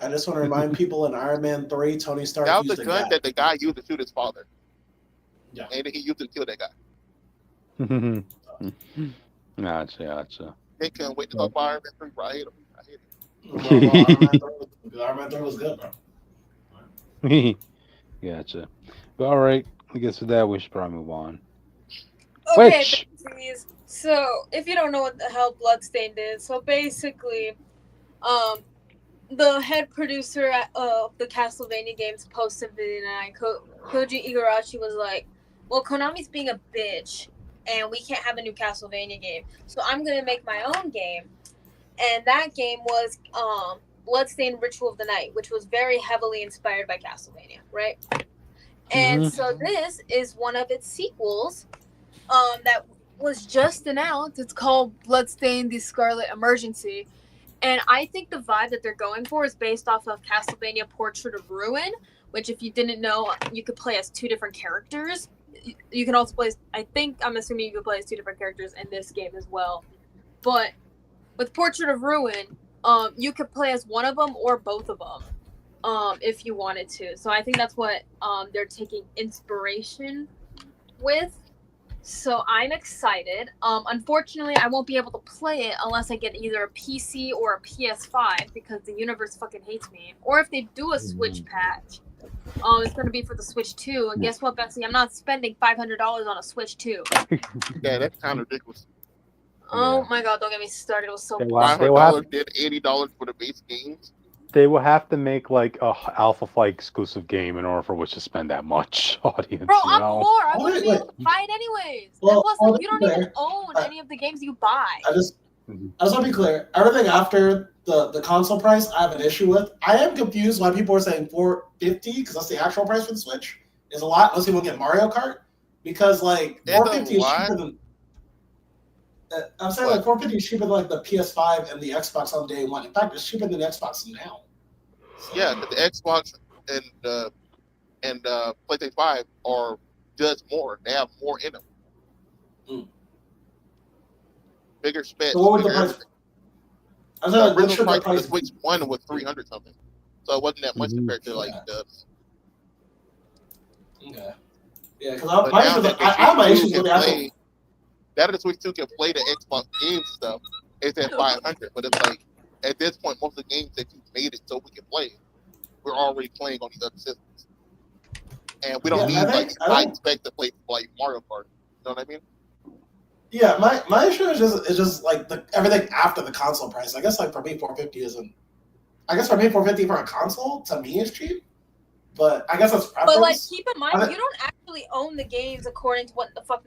S1: I just want to remind people in Iron Man 3, Tony Stark
S4: That was
S1: used
S4: the
S1: a
S4: gun
S1: gat.
S4: that the guy used to shoot his father.
S1: Yeah.
S4: And he used it to kill that guy.
S3: Gotcha.
S4: They couldn't wait to talk about Iron Man 3, bro. I hate him.
S1: Iron Man 3 was good, bro.
S3: Gotcha. But all right, I guess with that we should probably move on.
S2: Okay,
S3: Which?
S2: please. So, if you don't know what the hell Bloodstained is, so basically, the head producer of the Castlevania games posted video, and Koji Igarashi was like, well, Konami's being a bitch, and we can't have a new Castlevania game, so I'm gonna make my own game. And that game was Bloodstained Ritual of the Night, which was very heavily inspired by Castlevania, right? And so this is one of its sequels that was just announced. It's called Bloodstained: The Scarlet Emergency. And I think the vibe that they're going for is based off of Castlevania Portrait of Ruin, which, if you didn't know, you could play as two different characters. You can also play, I'm assuming you could play as two different characters in this game as well. But with Portrait of Ruin, you could play as one of them or both of them, if you wanted to. So I think that's what they're taking inspiration with. So I'm excited. Unfortunately, I won't be able to play it unless I get either a PC or a PS5 because the universe fucking hates me. Or if they do a Switch patch, it's going to be for the Switch 2. And guess what, Betsy? I'm not spending $500 on a Switch 2.
S4: Yeah, that's kind of ridiculous.
S2: Oh my god, don't get me started. It was so
S4: $500 did $80 for the base games.
S3: They will have to make like a Alpha Flight exclusive game in order for which to spend that much audience.
S2: Bro, I'm
S3: know?
S2: poor. I wouldn't be able to buy it anyways.
S1: Well,
S2: and plus, like, you don't even own any of the games you buy.
S1: I just want to be clear. Everything after the console price, I have an issue with. I am confused why people are saying $450 because that's the actual price for the Switch. Is a lot. Unless people get Mario Kart, because like $450 is cheaper than. I'm saying like $450 is cheaper than like the PS5 and the Xbox on day one. In fact, it's cheaper than the Xbox now.
S4: Yeah, but the Xbox and PlayStation 5 are does more. They have more in them. Bigger specs.
S1: So what was the price?
S4: The original price for the Switch 1 was $300 something, so it wasn't that much compared to like the.
S1: Okay. Yeah, because I have my issues with the actual.
S4: That the Switch 2 can play the Xbox games stuff. It's at $500, but it's like at this point, most of the games that you made it so we can play, we're already playing on these other systems, and we don't need high spec to play like Mario Kart. You know what I mean?
S1: Yeah, my issue is just like everything after the console price. I guess like for me, $450 isn't. I guess for me, $450 for a console to me is cheap, but I guess that's preference.
S2: But like, keep in mind, you don't actually own the games according to what the fuck.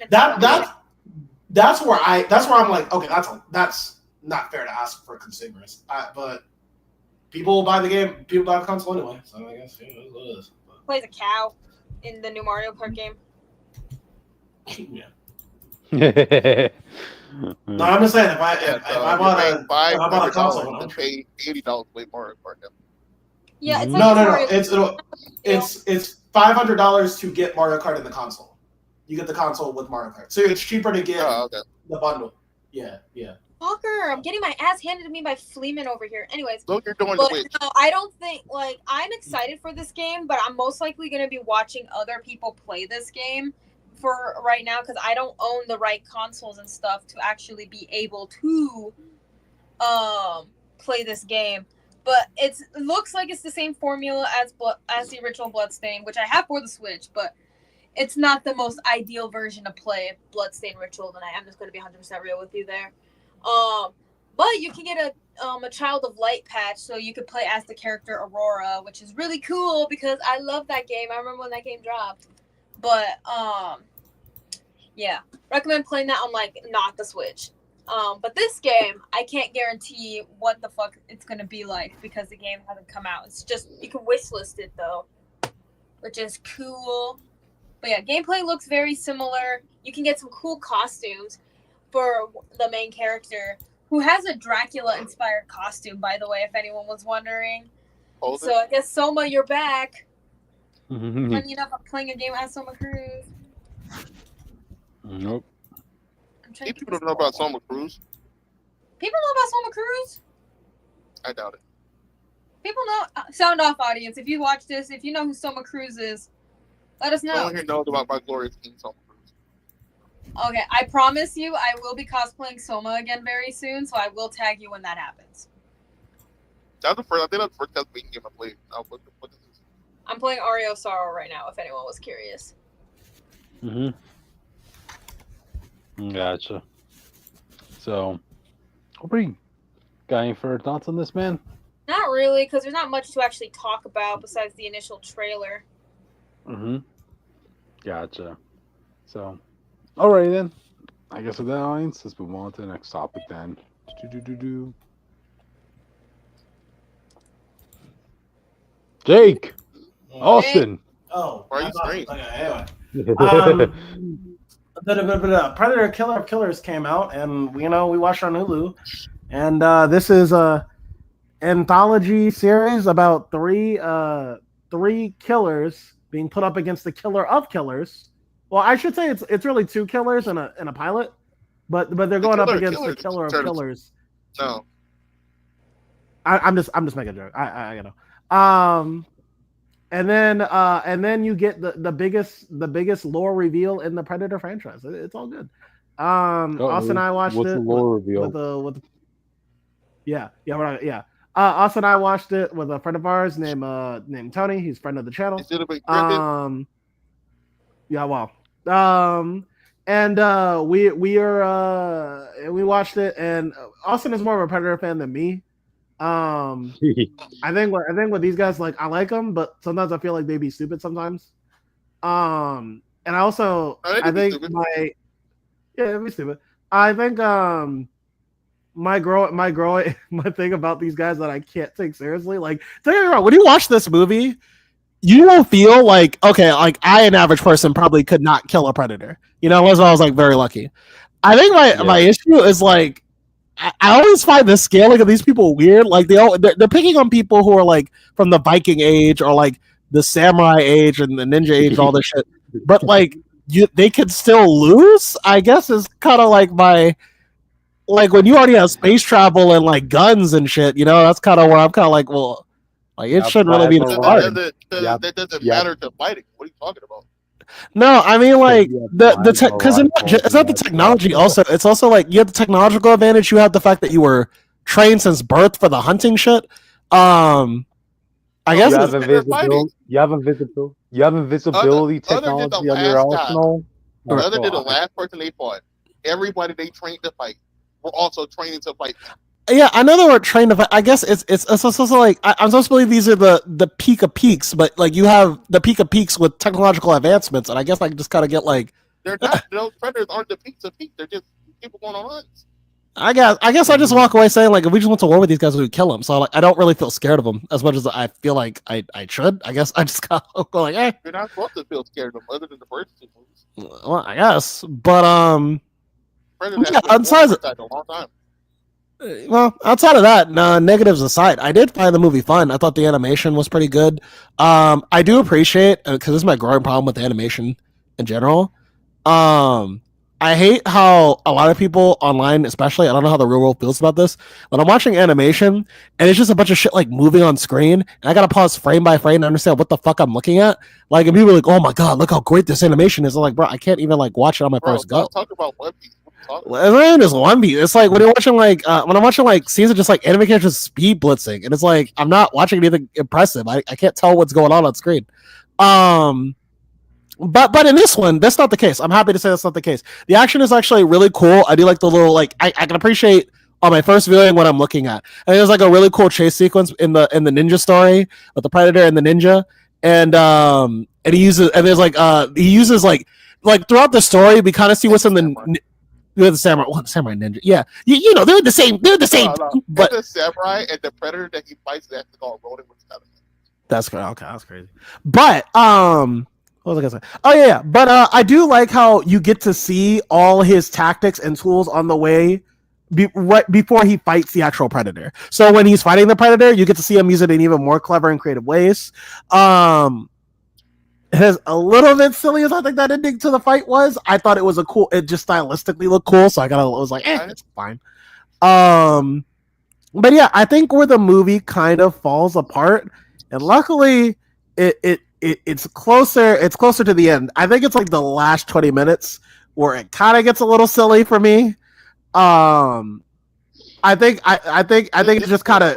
S1: That's where I'm like, okay, that's not fair to ask for consumers. But people buy the game, people buy the console anyway. So I guess it what it is.
S2: Plays a cow in the new Mario Kart game.
S1: Yeah. No, I'm just saying if I bought a console,
S4: to pay $80 to play Mario Kart.
S2: Yeah, it's like
S1: no. It's $500 to get Mario Kart in the console. You get the console with Mario Kart, so it's cheaper to get the bundle. Yeah.
S2: Fucker, I'm getting my ass handed to me by Fleeman over here. Anyways,
S4: look, you're doing
S2: no, I don't think I'm excited for this game, but I'm most likely gonna be watching other people play this game for right now because I don't own the right consoles and stuff to actually be able to play this game. But it looks like it's the same formula as the original Bloodstained, which I have for the Switch, but it's not the most ideal version to play Bloodstained Ritual of the Night. I'm just going to be 100% real with you there. But you can get a Child of Light patch, so you could play as the character Aurora, which is really cool because I love that game. I remember when that game dropped. But Yeah, recommend playing that on like not the Switch. But this game, I can't guarantee what the fuck it's gonna be like because the game hasn't come out. It's just you can wishlist it though, which is cool. But yeah, gameplay looks very similar. You can get some cool costumes for the main character, who has a Dracula-inspired costume, by the way, if anyone was wondering. So I guess Soma, you're back. Funny enough, I'm playing a game as Soma Cruz.
S3: Nope.
S4: People don't know about Soma Cruz.
S2: People know about Soma Cruz?
S4: I doubt it.
S2: People know. Sound off, audience. If you watch this, if you know who Soma Cruz is, let us know.
S4: No one here knows about my glorious King Soma Cruz.
S2: Okay, I promise you, I will be cosplaying Soma again very soon, so I will tag you when that happens.
S4: That's the first. I think that's the first Castlevania game I played. What is this?
S2: I'm playing Aria of Sorrow right now. If anyone was curious.
S3: Gotcha. So, Aubrey, got any further thoughts on this, man?
S2: Not really, because there's not much to actually talk about besides the initial trailer.
S3: Gotcha. So, alright then. I guess with that, audience, let's move on to the next topic then. Jake! Austin!
S1: Oh.
S4: Why are you strange?
S1: Okay, anyway. Predator Killer of Killers came out, and we watched it on Hulu. And this is a anthology series about three killers being put up against the killer of killers. Well, I should say it's really two killers and a pilot, but they're going up against the killer of killers.
S4: No,
S1: I'm just making a joke. I know. And then you get the biggest lore reveal in the Predator franchise. It's all good. Austin and I watched
S3: what's
S1: it.
S3: The lore reveal?
S1: Austin and I watched it with a friend of ours named Tony. He's a friend of the channel.
S4: Is it a big credit?
S1: Yeah, well. And we watched it, and Austin is more of a Predator fan than me. I think with these guys, like, I like them, but sometimes I feel like they be stupid sometimes. And I also it'd be stupid. I think my thing about these guys that I can't take seriously, like, don't get me wrong, when you watch this movie, you will feel like, okay, like, an average person probably could not kill a predator. Unless I was like very lucky. I think my issue is like, I always find the scaling of these people weird. Like they're picking on people who are like from the Viking age or like the samurai age and the ninja age and all this shit. But like they could still lose, I guess, is kind of like my, like, when you already have space travel and like guns and shit, that's kind of where I'm kind of like, well, like, it shouldn't really be hard.
S4: That doesn't matter to fighting. What are you talking about?
S1: No, I mean, like, because it's not the technology. Also, it's also like you have the technological advantage. You have the fact that you were trained since birth for the hunting shit. I guess
S3: you have invisibility technology on your arsenal.
S4: Other than the last person they fought, everybody they trained to fight were also training to fight.
S1: Yeah, I know they were trained to fight. I guess it's also like I'm supposed to believe these are the peak of peaks, but like you have the peak of peaks with technological advancements, and I guess I just kind of get like
S4: they're not. Those predators aren't the peaks of peaks. They're just people going on hunts.
S1: I guess I just walk away saying, like, if we just went to war with these guys, we would kill them. So like, I don't really feel scared of them as much as I feel like I should. I guess I just kind of go like, eh.
S4: You're not supposed to feel scared of them, other than the first two movies.
S1: Well, I guess, but outside of that, negatives aside, I did find the movie fun. I thought the animation was pretty good. I do appreciate, because this is my growing problem with animation in general. I hate how a lot of people online, especially, I don't know how the real world feels about this, when I'm watching animation and it's just a bunch of shit like moving on screen, and I gotta pause frame by frame to understand what the fuck I'm looking at. Like, and people are like, "Oh my god, look how great this animation is!" I'm like, bro, I can't even like watch it on my first go.
S4: Talk about One Piece.
S1: It's not even just One Piece. It's like when you're watching when I'm watching like scenes of just like anime characters speed blitzing, and it's like I'm not watching anything impressive. I can't tell what's going on screen. But in this one, that's not the case. I'm happy to say that's not the case. The action is actually really cool. I do like the little, like, I can appreciate on my first viewing what I'm looking at. And there's like a really cool chase sequence in the ninja story with the predator and the ninja, and he uses like like throughout the story, we kind of see what's in the samurai ninja. Yeah, you know they're the same. They're the same.
S4: No.
S1: But
S4: the samurai and the predator that he fights is actually called Ronin.
S1: That's crazy. Okay, that's crazy. But what was I gonna say? Oh yeah. But I do like how you get to see all his tactics and tools on the way right before he fights the actual predator. So when he's fighting the predator, you get to see him use it in even more clever and creative ways. It is a little bit silly as I think that ending to the fight was. I thought it was it just stylistically looked cool, so I was like, it's fine. But yeah, I think where the movie kind of falls apart, and luckily it's closer to the end. I think it's like the last 20 minutes where it kind of gets a little silly for me. I think it's just kind of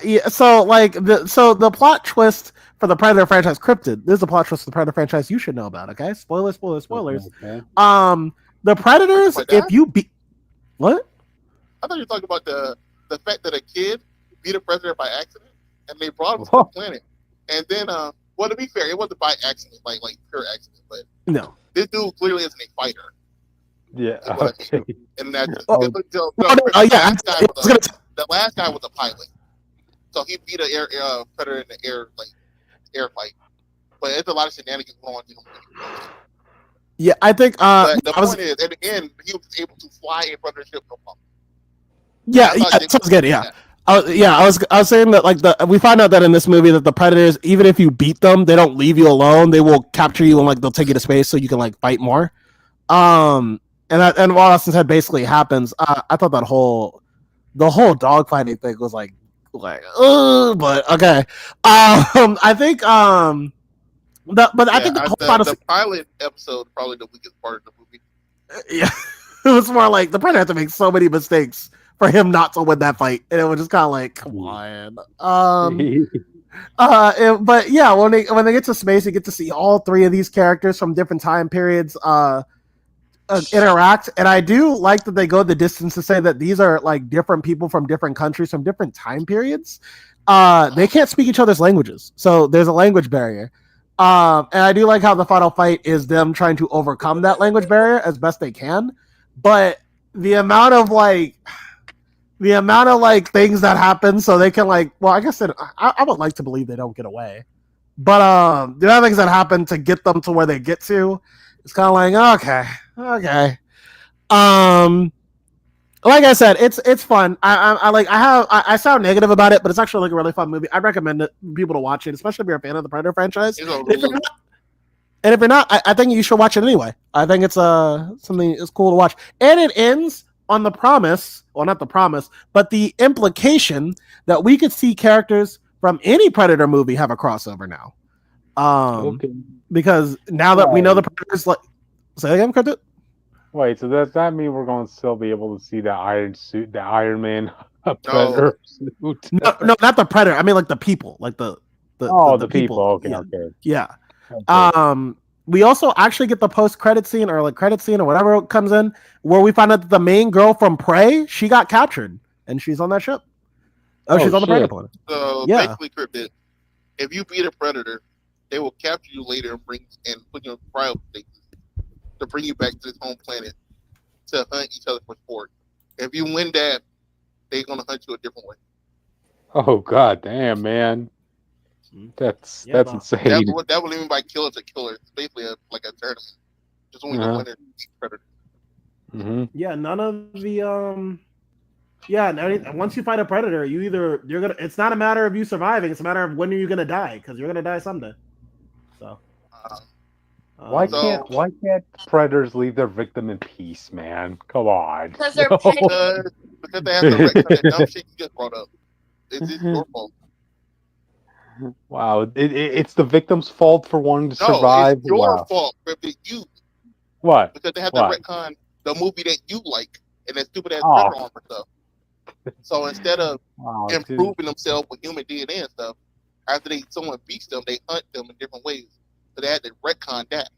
S1: yeah. So the plot twist for the Predator franchise cryptid. This is a plot twist for the Predator franchise you should know about. Okay, spoilers.
S3: Okay.
S1: The Predators. If you beat what?
S4: I thought you were talking about the fact that a kid beat a predator by accident, and they brought him to the planet. And then, well, to be fair, it wasn't by accident, like pure accident, but
S1: no,
S4: this dude clearly isn't a fighter.
S3: Yeah. Okay.
S4: And that
S1: the
S4: last guy was a pilot, so he beat a predator in the air fight. But it's a lot of shenanigans going on.
S1: Yeah, I think.
S4: But the point is, at the end, he was able to fly a predator ship no problem.
S1: Yeah, sounds good. Yeah. I was saying that like we find out that in this movie that the predators, even if you beat them, they don't leave you alone. They will capture you and like they'll take you to space so you can like fight more. And what Austin said basically happens. I thought the whole dogfighting thing was like but okay. I think I think
S4: the pilot episode is probably the weakest part of the movie.
S1: Yeah, it was more like the predator had to make so many mistakes for him not to win that fight, and it was just kind of like, come on. But yeah, when they get to space, you get to see all three of these characters from different time periods interact, and I do like that they go the distance to say that these are like different people from different countries from different time periods. They can't speak each other's languages, so there's a language barrier. And I do like how the final fight is them trying to overcome that language barrier as best they can, but the amount of things that happen so they can like, well, I guess I would like to believe they don't get away, but the other things that happen to get them to where they get to, it's kind of like okay. Like I said, it's fun. I sound negative about it, but it's actually like a really fun movie. I recommend people to watch it, especially if you're a fan of the Predator franchise. If you're not, I think you should watch it anyway. I think it's something it's cool to watch, and it ends on the promise, well, not the promise, but the implication that we could see characters from any Predator movie have a crossover now. Because now that we know the Predators, like, say again, Cryptid?
S3: Wait, so does that mean we're going to still be able to see the Iron Suit, the Iron Man Predator suit?
S1: No, not the Predator. I mean, like the people, like the
S3: people. Okay,
S1: yeah.
S3: okay.
S1: Yeah.
S3: Okay.
S1: We also actually get the post-credit scene or like credit scene or whatever comes in where we find out that the main girl from Prey, she got captured and she's on that ship. She's on the Predator planet.
S4: So basically, Cryptid, if you beat a Predator, they will capture you later and put you in cryo stasis to bring you back to this home planet to hunt each other for sport. If you win that, they're gonna hunt you a different way.
S3: Oh god damn, man. That's insane.
S4: That would mean by killer to killer. It's basically like a tournament. Just only the winner beats Predator.
S3: Mm-hmm.
S1: Yeah, none of the once you fight a Predator, it's not a matter of you surviving, it's a matter of when are you gonna die, because you're gonna die someday. So
S3: why can't predators leave their victim in peace, man? Come on.
S2: Because they're
S4: because they have to record that dumb shit you just brought up. It's your fault.
S3: Wow, it's the victim's fault for wanting to survive.
S4: It's your fault, you.
S3: What?
S4: Because they have to retcon the movie that you like and that stupid ass Predator armor stuff. So instead of improving themselves with human DNA and stuff, after someone beats them, they hunt them in different ways. So they had to retcon that.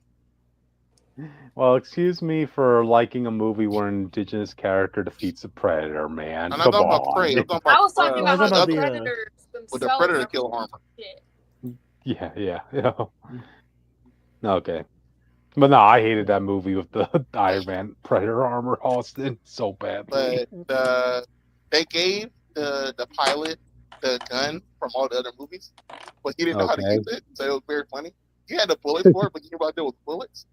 S3: Well, excuse me for liking a movie where an indigenous character defeats a predator, man.
S4: And I'm talking about Prey.
S2: I was talking about how the predators themselves
S4: with the predator kill armor.
S3: Yeah. Okay. But no, I hated that movie with the Iron Man Predator armor, Austin, so badly.
S4: But they gave the pilot the gun from all the other movies, but he didn't know how to use it, so it was very funny. He had the bullets for it, but you knew about there was bullets.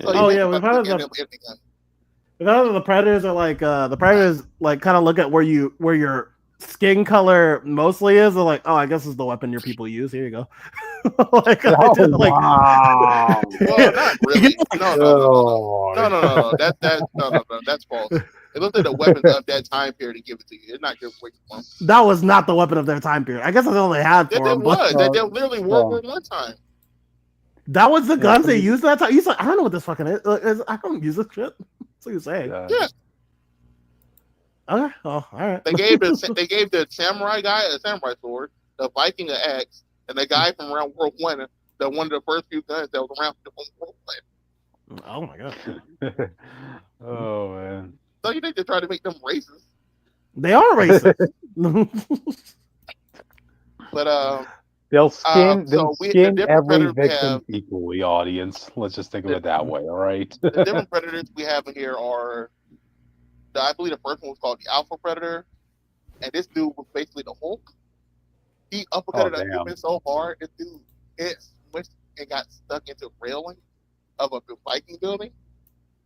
S4: So
S1: Oh yeah, we've had the predators are like the predators like kind of look at where your skin color mostly is. They're like, oh, I guess it's the weapon your people use. Here you go. Like,
S3: wow.
S4: Well, not really. No. That's false. It looks like the weapons of that time period to give it to you. It's not your way from.
S1: That was not the weapon of their time period. I guess that's all they had for them.
S4: But they literally World War I time.
S1: That was the guns they used at that time. He's like, I don't know what this fucking is. I don't use this shit. That's what you're saying.
S4: Yeah.
S1: Okay. Oh, all right.
S4: They gave the samurai guy a samurai sword, the Viking an axe, and the guy from around World War I, the one of the first few guns that was around the World War.
S1: Oh my god.
S3: Oh man.
S4: So you think they try to make them racist?
S1: They are racist.
S4: But
S3: they'll skin every victim
S4: have,
S3: equally, audience. Let's just think of it that way, all right?
S4: The different predators we have in here are, I believe the first one was called the Alpha Predator, and this dude was basically the Hulk. He uppercutted a human so hard, this dude it switched and got stuck into railing of a Viking building.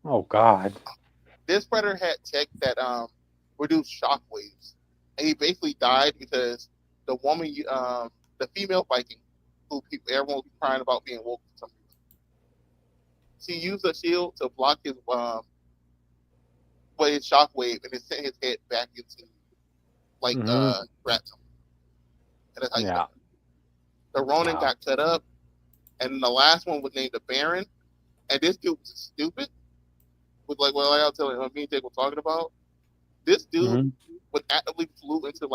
S3: Oh God.
S4: This predator had tech that reduced shock waves, and he basically died because the woman, the female Viking, who everyone was crying about being woke for some reason, she used a shield to block his shock wave, and it sent his head back into Ratnum. And that's how you got it. The Ronin got cut up, and the last one was named the Baron, and this dude was stupid. With like what I was telling me and Jake were talking about, this dude would actively flew into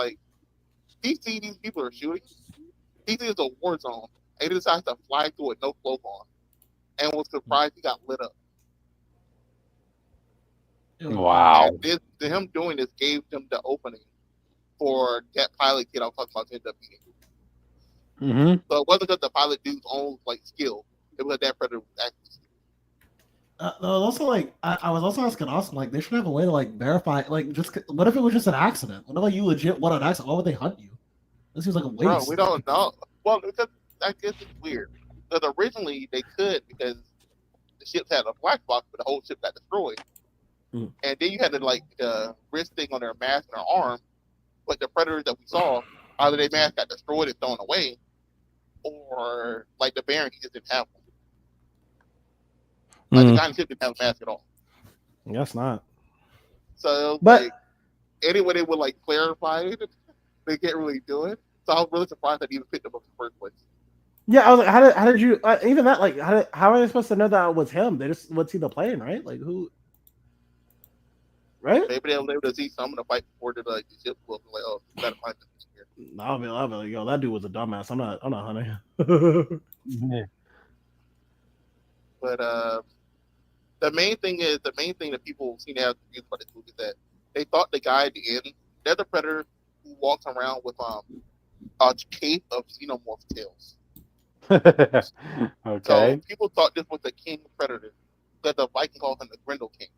S4: he see these people are shooting. He sees a war zone, and he decides to fly through it, no cloak on, and was surprised he got lit up.
S3: Wow!
S4: And him doing this gave them the opening for that pilot kid I was talking about to end up beating. So it wasn't because the pilot dude's own skill; it was that predator was actually.
S1: Also, I was also asking Austin, they should have a way to verify, just what if it was just an accident? What if you legit won an accident? Why would they hunt you? This seems like a waste.
S4: Bro, we don't know. Well, because I guess it's weird. Because originally they could, because the ships had a black box, but the whole ship got destroyed. And then you had the wrist thing on their mask and their arm, but the predators that we saw, either their mask got destroyed and thrown away, or the Baron, he just didn't have one. The guy in the ship didn't have a mask at all.
S1: Guess not.
S4: So, but anyway, they would clarify it. They can't really do it. So I was really surprised that he even picked them up in the first place.
S1: Yeah, I was like, how did you even that how are they supposed to know that it was him? They just would see the plane, right? Who? Right?
S4: Maybe they'll be able to see some of the fight before the ship will be like, oh, you gotta find them here.
S1: I'll be like, yo, that dude was a dumbass. I'm not hunting.
S4: But the main thing that people seem to have confused about this movie is that they thought the guy at the end, they're the predator who walks around with a cape of xenomorph tails.
S3: Okay.
S4: So people thought this was the king predator, because the Viking called him the Grendel King.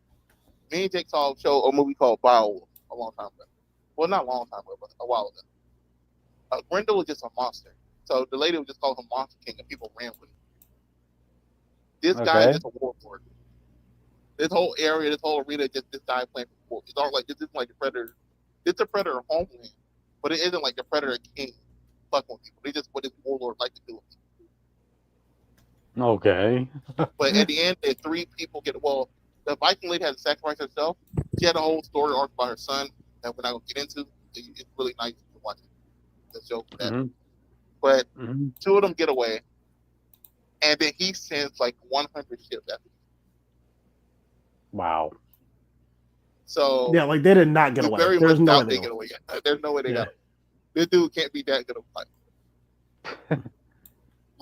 S4: Me and Jake saw a movie called Beowulf a long time ago. Well, not a long time ago, but a while ago. Grendel was just a monster. So the lady would just call him Monster King, and people ran with him. This guy is just a warlord. This whole area, this whole arena, just this guy playing for war. It's all this isn't the Predator. It's a Predator homeland, but it isn't the Predator King fucking with people. They just what this warlord like to do.
S3: Okay.
S4: But at the end, the three people get the Viking lady had to sacrifice herself. She had a whole story arc about her son that we're not gonna get into. It's really nice to watch it. The show for that. But two of them get away, and then he sends 100 ships after.
S3: Wow.
S4: So
S1: yeah, they did not get away. There's no way they get away.
S4: There's no way they got. This dude can't be that good of a fighter.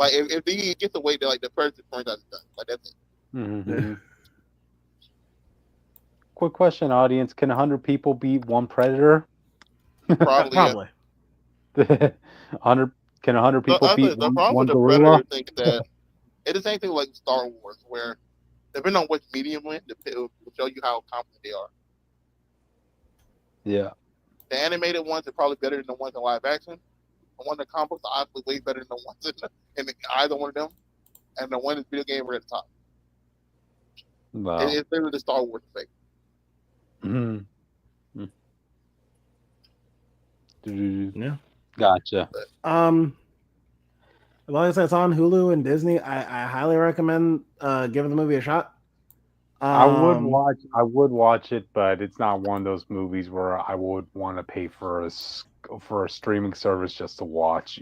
S4: If he gets away, the predator turns out done. That's it.
S3: Quick question, audience: can 100 people beat one predator?
S4: Probably.
S3: 100 can 100 people beat
S4: the
S3: one
S4: with the
S3: gorilla?
S4: Predator thing is that It's the same thing like Star Wars, where depending on which medium went, it will show you how competent they are.
S3: Yeah.
S4: The animated ones are probably better than the ones in live action. The ones in comic books are obviously way better than the ones in either one of them. And the one in video game are at the top.
S3: Wow.
S4: It's literally the Star Wars effect.
S1: Yeah.
S3: Gotcha.
S1: As long as it's on Hulu and Disney, I highly recommend giving the movie a shot.
S3: I would watch it, but it's not one of those movies where I would want to pay for a streaming service just to watch,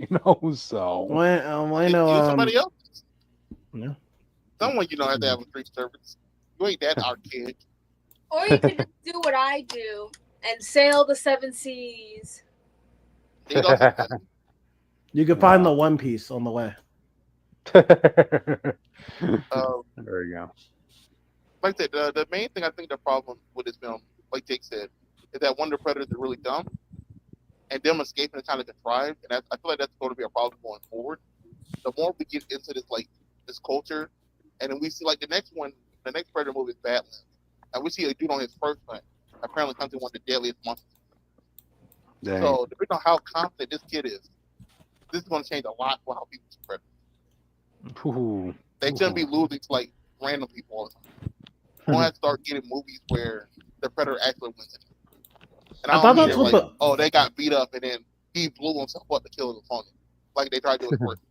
S3: So
S1: I know
S4: Use somebody else.
S1: Yeah.
S4: Someone have to have a streaming service. You ain't that archaic.
S2: Or you could just do what I do and sail the 7 seas.
S1: You could find the One Piece on the way.
S3: There you go.
S4: Like I said, the main thing I think the problem with this film, like Jake said, is that one of the predators is really dumb, and them escaping is kind of contrived, and I feel like that's going to be a problem going forward. The more we get into this culture, and then we see like the next Predator movie is Badlands, and we see a dude on his first hunt apparently comes in one of the deadliest monsters.
S3: Dang.
S4: So depending on how confident this kid is, this is going to change a lot for how people see Predators.
S3: Ooh.
S4: They shouldn't be losing to like random people all the time. We're going to have to start getting movies where the Predator actually wins it. And I thought that's what they got beat up and then he blew himself up to kill his opponent. Like they tried to do it first.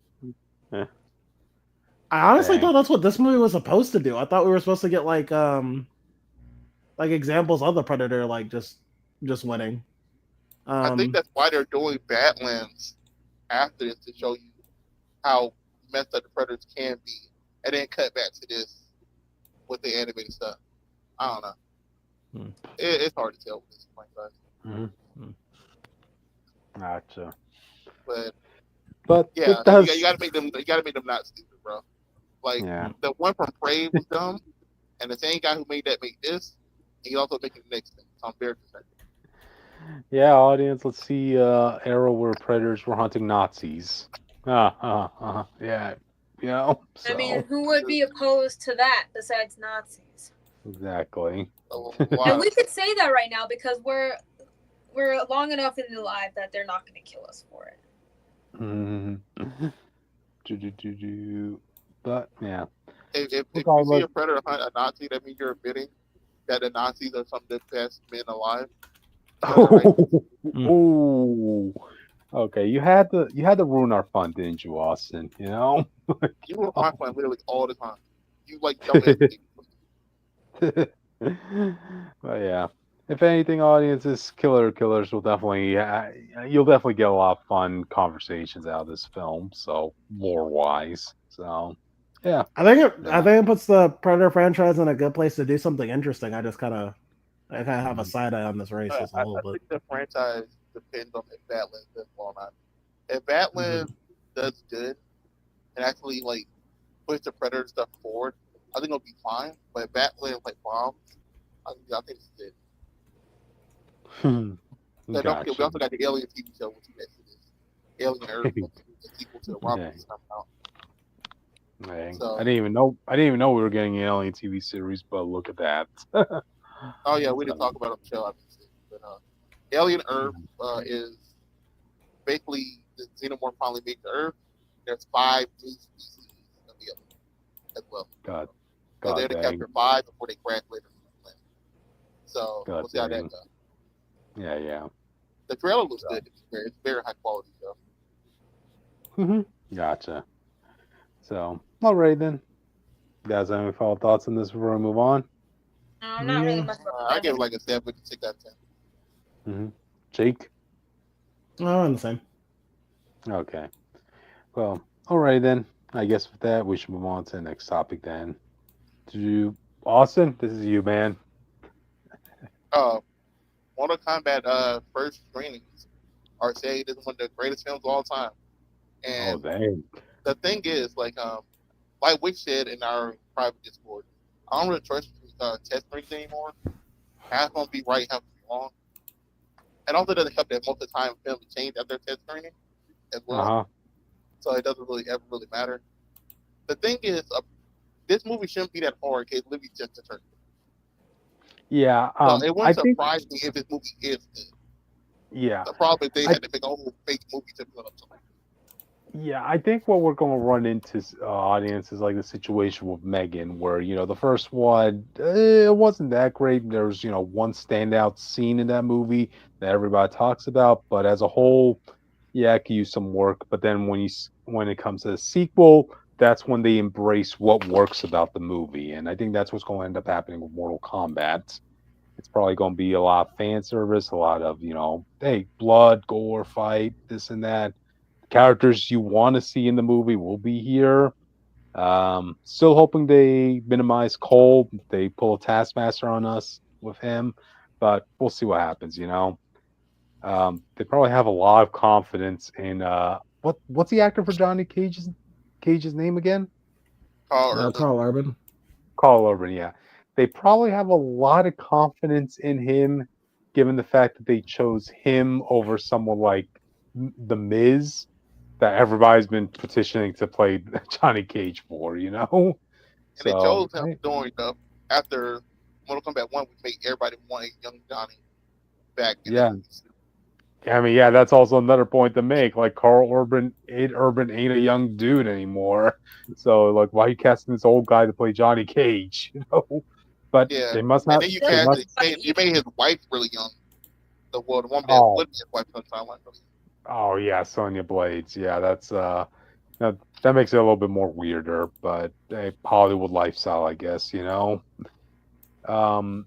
S1: I honestly thought that's what this movie was supposed to do. I thought we were supposed to get like examples of the Predator like just winning.
S4: I think that's why they're doing Badlands after this to show you how messed up the Predators can be, and then cut back to this with the animated stuff. I don't know. It's hard to tell with this franchise.
S3: Gotcha.
S4: But yeah, you gotta make them. You gotta make them not stupid, bro. Like the one from Prey was dumb, and the same guy who made that made this, and he also making the next thing. So I'm very excited.
S3: Yeah, audience, let's see era where predators were hunting Nazis. Yeah. So.
S2: I mean, who would be opposed to that besides Nazis?
S3: Exactly.
S2: And we could say that right now because we're long enough in the life that they're not going to kill us for it.
S3: But yeah.
S4: If you see a predator hunt a Nazi, that means you're admitting that the Nazis are some of the best men alive.
S3: Ooh. Okay, you had to ruin our fun, didn't you, Austin? You know?
S4: You ruin my fun literally all the time. You like dumb
S3: But yeah. If anything, audiences, killers will definitely you'll definitely get a lot of fun conversations out of this film, so lore wise. So yeah.
S1: I think it puts the Predator franchise in a good place to do something interesting. I kind of have a side eye on this race just a little bit.
S4: I think the franchise depends on if Badlands does well or not. If Badlands does good and actually like push the Predator stuff forward, I think it'll be fine. But if Badlands like bombs, I think it's good. Don't forget, we also got the Alien TV show, which is Alien Earth, it's equal to the Roberts somehow.
S3: So, I didn't even know we were getting an Alien TV series, but look at that.
S4: Oh yeah, we didn't talk about it on the show, obviously. But Alien Earth is basically the xenomorph finally made the Earth. There's 5 new species of the alien as well.
S3: God
S4: so they're to capture 5 before they crash later on the planet. So we'll see how that goes.
S3: Yeah.
S4: The trailer looks good. It's very high quality stuff.
S3: Gotcha. So, all right then. You guys have any final thoughts on this before we move on?
S2: No, not really much.
S4: I give it like a 7, 6 out of 10.
S3: Jake?
S1: Oh, I'm the same.
S3: Okay. Well, all right then. I guess with that, we should move on to the next topic then. Austin, this is you, man.
S4: Mortal Kombat first screenings are saying this is one of the greatest films of all time. And
S3: dang.
S4: The thing is, like Wick said in our private Discord, I don't really trust test screenings anymore. Half of them be right, half of them be wrong. And also, it doesn't help that most of the time films change after test screening as well. So it doesn't really ever really matter. the thing is, this movie shouldn't be that hard. It's literally just a turn.
S3: Yeah,
S4: So it
S3: I
S4: wouldn't
S3: think.
S4: surprise me if this movie is good.
S3: Yeah,
S4: The problem is they
S3: I
S4: had to make a whole fake movie to put up something.
S3: Yeah, I think what we're going to run into, audience, is like the situation with Megan, where the first one, it wasn't that great. There was one standout scene in that movie that everybody talks about, but as a whole, yeah, it could use some work. But then when it comes to the sequel, that's when they embrace what works about the movie, and I think that's what's going to end up happening with Mortal Kombat. It's probably going to be a lot of fan service, a lot of hey, blood, gore, fight, this and that. Characters you want to see in the movie will be here. Still hoping they minimize Cole. They pull a Taskmaster on us with him, but we'll see what happens. They probably have a lot of confidence in what's the actor for Johnny Cage's name again?
S1: Carl Urban.
S3: Carl Urban. Yeah, they probably have a lot of confidence in him, given the fact that they chose him over someone like The Miz, that everybody's been petitioning to play Johnny Cage for,
S4: And they
S3: So
S4: chose him during after Mortal Kombat 1, we made everybody want a young Johnny back.
S3: yeah, I mean, yeah, that's also another point to make. Like Carl Urban ain't a young dude anymore, so like, why are you casting this old guy to play Johnny Cage? But
S4: Yeah,
S3: they must
S4: and
S3: not.
S4: then you
S3: They must.
S4: you made his wife really young. The one that
S3: Oh,
S4: would be his wife sometime like really.
S3: oh yeah, Sonya Blades. Yeah, that's that makes it a little bit more weirder, but a Hollywood lifestyle, I guess. Um,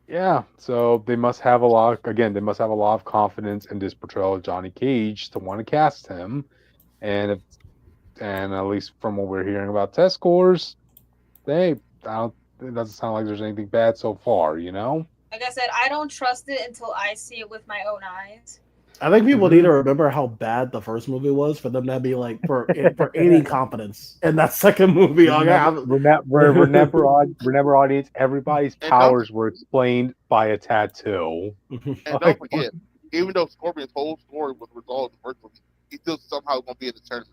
S3: Yeah, so they must have a lot. Again, they must have a lot of confidence in this portrayal of Johnny Cage to want to cast him, and and at least from what we're hearing about test scores, I don't. It doesn't sound like there's anything bad so far.
S2: Like I said, I don't trust it until I see it with my own eyes.
S1: I think people need to remember how bad the first movie was for them to be like for any confidence in that second movie.
S3: Remember, audience, everybody's powers were explained by a tattoo.
S4: And don't forget, even though Scorpion's whole story was resolved in the first movie, he's still somehow going to be in the tournament.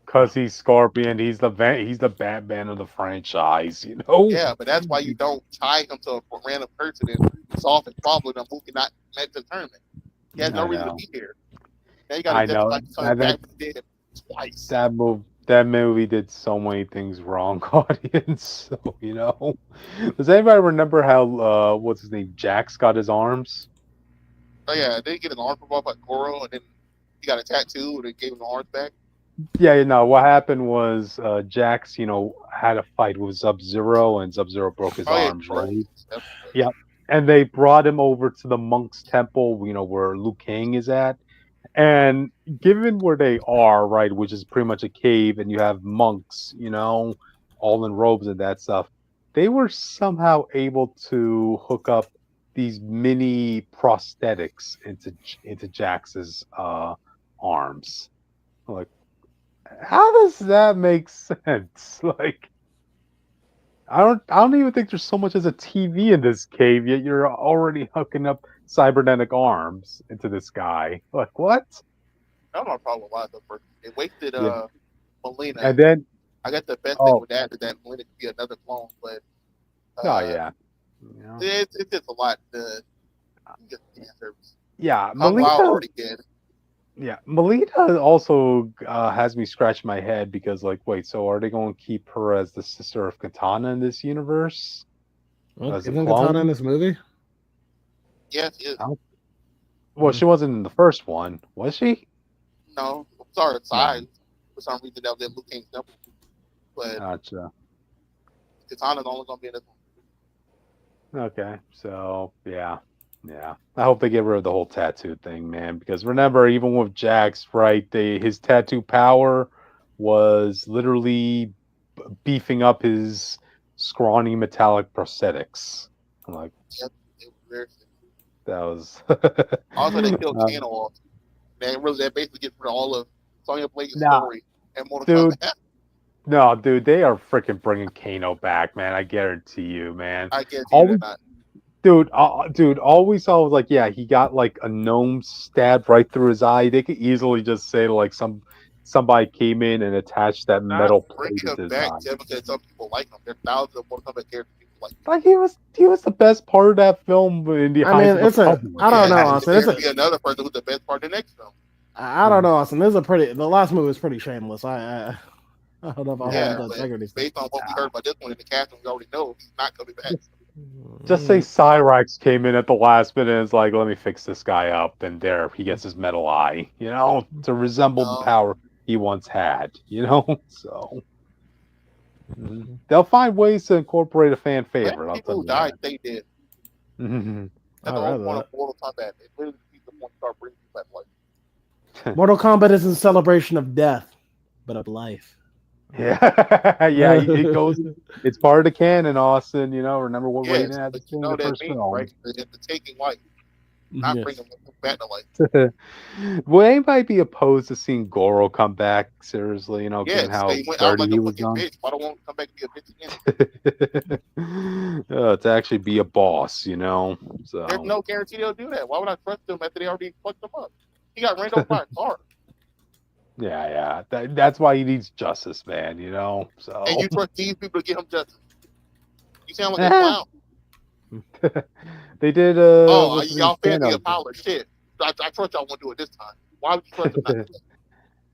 S3: Because he's Scorpion, he's the Batman of the franchise.
S4: Yeah, but that's why you don't tie him to a random person and solve his problem and who cannot make the tournament. He has no reason to be here. Now you got to justify back dead twice.
S3: That movie did so many things wrong, audience. So does anybody remember how what's his name, Jax, got his arms?
S4: Oh yeah, they get an arm from off like Goro, and then he got a tattoo, and they gave him the arms back.
S3: Yeah, what happened was Jax, had a fight with Sub-Zero, and Sub-Zero broke his arms, right? Yeah, and they brought him over to the Monk's Temple, where Liu Kang is at. And given where they are, right, which is pretty much a cave, and you have monks, all in robes and that stuff, they were somehow able to hook up these mini prosthetics into Jax's arms. Like, how does that make sense? Like, I don't even think there's so much as a TV in this cave, yet you're already hooking up cybernetic arms into this guy. Like, what?
S4: That's my problem with a lot of the first. They wasted Melina.
S3: And then
S4: I got the best thing with that Melina could be another clone, but it's just a lot to get fan service.
S3: Yeah, Melina already did. Yeah, Melina also has me scratch my head because, like, wait, so are they going to keep her as the sister of Katana in this universe?
S1: Isn't Katana in this movie?
S4: Yes, it is.
S3: Well, she wasn't in the first one, was she?
S4: No, I'm sorry, size. For some reason, that was in Liu Kang's temple. But
S3: gotcha.
S4: Katana's only going to be in this one.
S3: Okay, so yeah. I hope they get rid of the whole tattoo thing, man. Because remember, even with Jax, right? His tattoo power was literally beefing up his scrawny metallic prosthetics. I'm like,
S4: yep,
S3: that was.
S4: Also, they killed Kano off. That basically gets rid of all of Sonya Blade's story and Mortal Kombat.
S3: No, dude, they are freaking bringing Kano back, man. I guarantee you, man.
S4: I guarantee you not.
S3: Dude, all we saw was like, yeah, he got like a gnome stabbed right through his eye. They could easily just say like some somebody came in and attached that metal
S4: bring
S3: plate
S4: him
S3: to his
S4: back
S3: eye.
S4: just because some people like him. There's thousands of Mortal Kombat characters people like him.
S3: Like he was the best part of that film in the
S1: I mean,
S3: eyes of the
S1: it's a.
S3: public.
S1: I don't know,
S4: and
S1: Austin.
S4: there's be another person who's the best part of the next film.
S1: I don't know, Austin. This is a pretty. The last movie was pretty shameless. I don't know if I'll hold the integrity.
S4: Based on what we heard about this one in the cast, we already know he's not coming back.
S3: Just say Cyrax came in at the last minute and is like, let me fix this guy up, and there he gets his metal eye, to resemble the power he once had, So they'll find ways to incorporate a fan favorite.
S4: People who died, they did. That's the whole point of Mortal Kombat. It literally keeps the point start bringing people back life.
S1: Mortal Kombat isn't a celebration of death, but of life.
S3: Yeah, yeah, it goes. It's part of the canon, Austin. Remember what Raiden had to say in the first film,
S4: right? It's taking life, not bringing them back to life.
S3: Will anybody be opposed to seeing Goro come back? Seriously, given how dirty he was done.
S4: Bitch. Why don't want to come back and be a bitch again?
S3: To actually be a boss, So
S4: there's no guarantee they'll do that. Why would I trust them after they already fucked them up? He got ran over by a car.
S3: Yeah. That's why he needs justice, man. So.
S4: And you trust these people to get him justice? You sound like a clown.
S3: They did.
S4: Y'all fed me a pile of shit. I trust y'all won't do it this time. Why would you trust them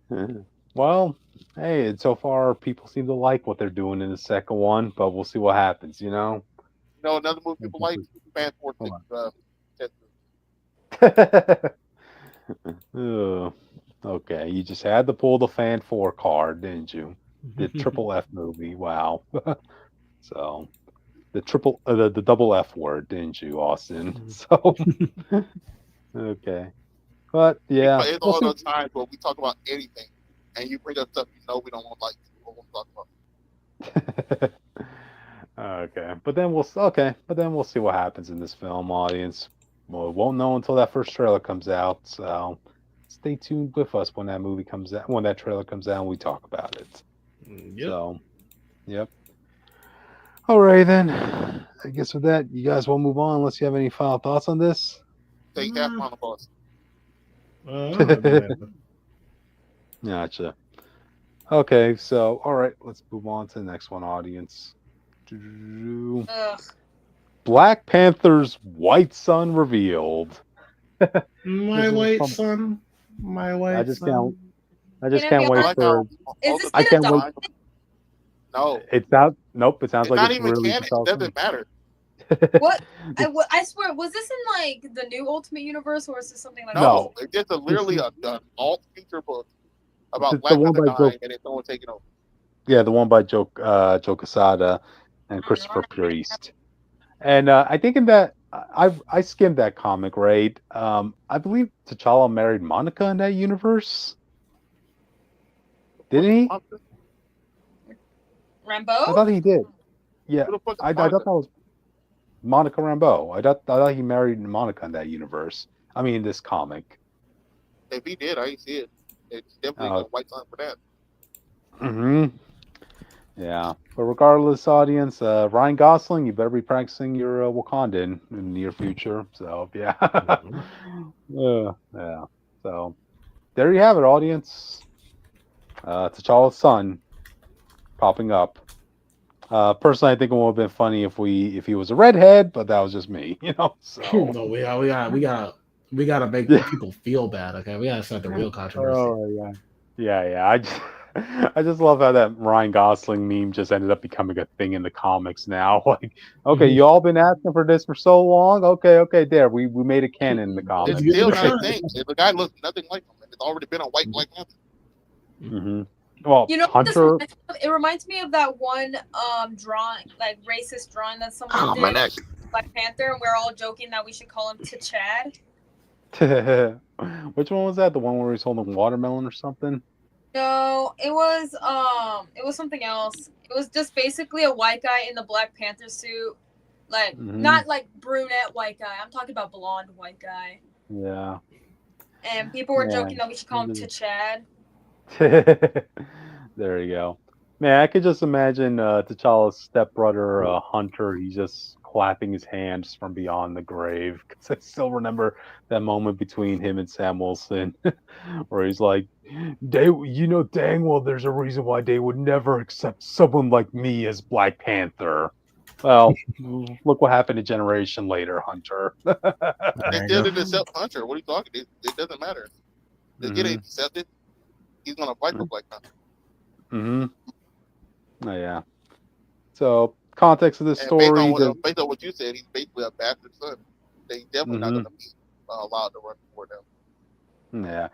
S4: not to?
S3: Well, hey, so far people seem to like what they're doing in the second one, but we'll see what happens.
S4: Another movie people like Panther White.
S3: Okay, you just had to pull the Fan 4 card, didn't you? The triple F movie. Wow. So the double F word, didn't you, Austin? So okay, but yeah,
S4: it's all those times where we talk about anything, and you bring up stuff we don't want to talk about.
S3: Okay, but then we'll see what happens in this film, audience. Well, we won't know until that first trailer comes out. So stay tuned with us when that movie comes out, when that trailer comes out, and we talk about it.
S1: Yep.
S3: So, yep. All right, then. I guess with that, you guys will move on unless you have any final thoughts on this.
S4: Take that on the boss.
S3: Gotcha. Okay, so, all right, let's move on to the next one, audience. Black Panther's White Son revealed.
S1: My white son. My white son.
S3: I just can't wait for.
S2: I can't
S3: wait.
S4: No,
S3: it's out. Nope, it sounds
S4: it's
S3: like
S4: not
S3: it's
S4: even
S3: really.
S4: canon. It doesn't matter.
S2: What? I swear, was this in like the new Ultimate Universe, or is this something like?
S4: No, it's just literally an alt feature book about Black Panther dying and it's someone taking over.
S3: Yeah, the one by Joe Quesada and Christopher Priest. And I think in that I skimmed that comic, right? I believe T'Challa married Monica in that universe. Didn't he?
S2: Rambo?
S3: I thought he did. Yeah, I thought that was Monica Rambeau. I thought he married Monica in that universe. I mean, this comic.
S4: If he did, I ain't see it. It's definitely a White Son for that.
S3: Mm-hmm. Yeah, but regardless, audience, Ryan Gosling, you better be practicing your Wakandan in the near future. So yeah, yeah. So there you have it, audience. T'Challa's son popping up. Personally, I think it would have been funny if he was a redhead, but that was just me, So
S1: no, we gotta make people feel bad. Okay, we gotta start the real controversy.
S3: Oh yeah. I just love how that Ryan Gosling meme just ended up becoming a thing in the comics now. Like, okay, you all been asking for this for so long. Okay, there we made a canon in the comics.
S4: It's still not a thing. The guy looks nothing like him, and it's already been on White Black Panther.
S3: Mm-hmm. Well,
S2: Hunter. It reminds me of that one drawing, like racist drawing that someone did. Black Panther, and we're all joking that we should call him T'Chad.
S3: Which one was that? The one where he's holding watermelon or something?
S2: No, it was something else. It was just basically a white guy in the Black Panther suit, like not like brunette white guy. I'm talking about blonde white guy.
S3: Yeah.
S2: And people were joking that we should call him T'Chad.
S3: There you go. Man, I could just imagine T'Challa's stepbrother Hunter. He's just clapping his hands from beyond the grave. Because I still remember that moment between him and Sam Wilson, where he's like, dang well, there's a reason why they would never accept someone like me as Black Panther. Well, look what happened a generation later, Hunter.
S4: They still didn't accept Hunter. What are you talking? It doesn't matter. The kid ain't accepted. He's gonna fight for Black Panther.
S3: Oh, yeah. So, context of this story.
S4: Based on what you said, he's basically a bastard son. They definitely not gonna be allowed to run for them.
S3: Yeah.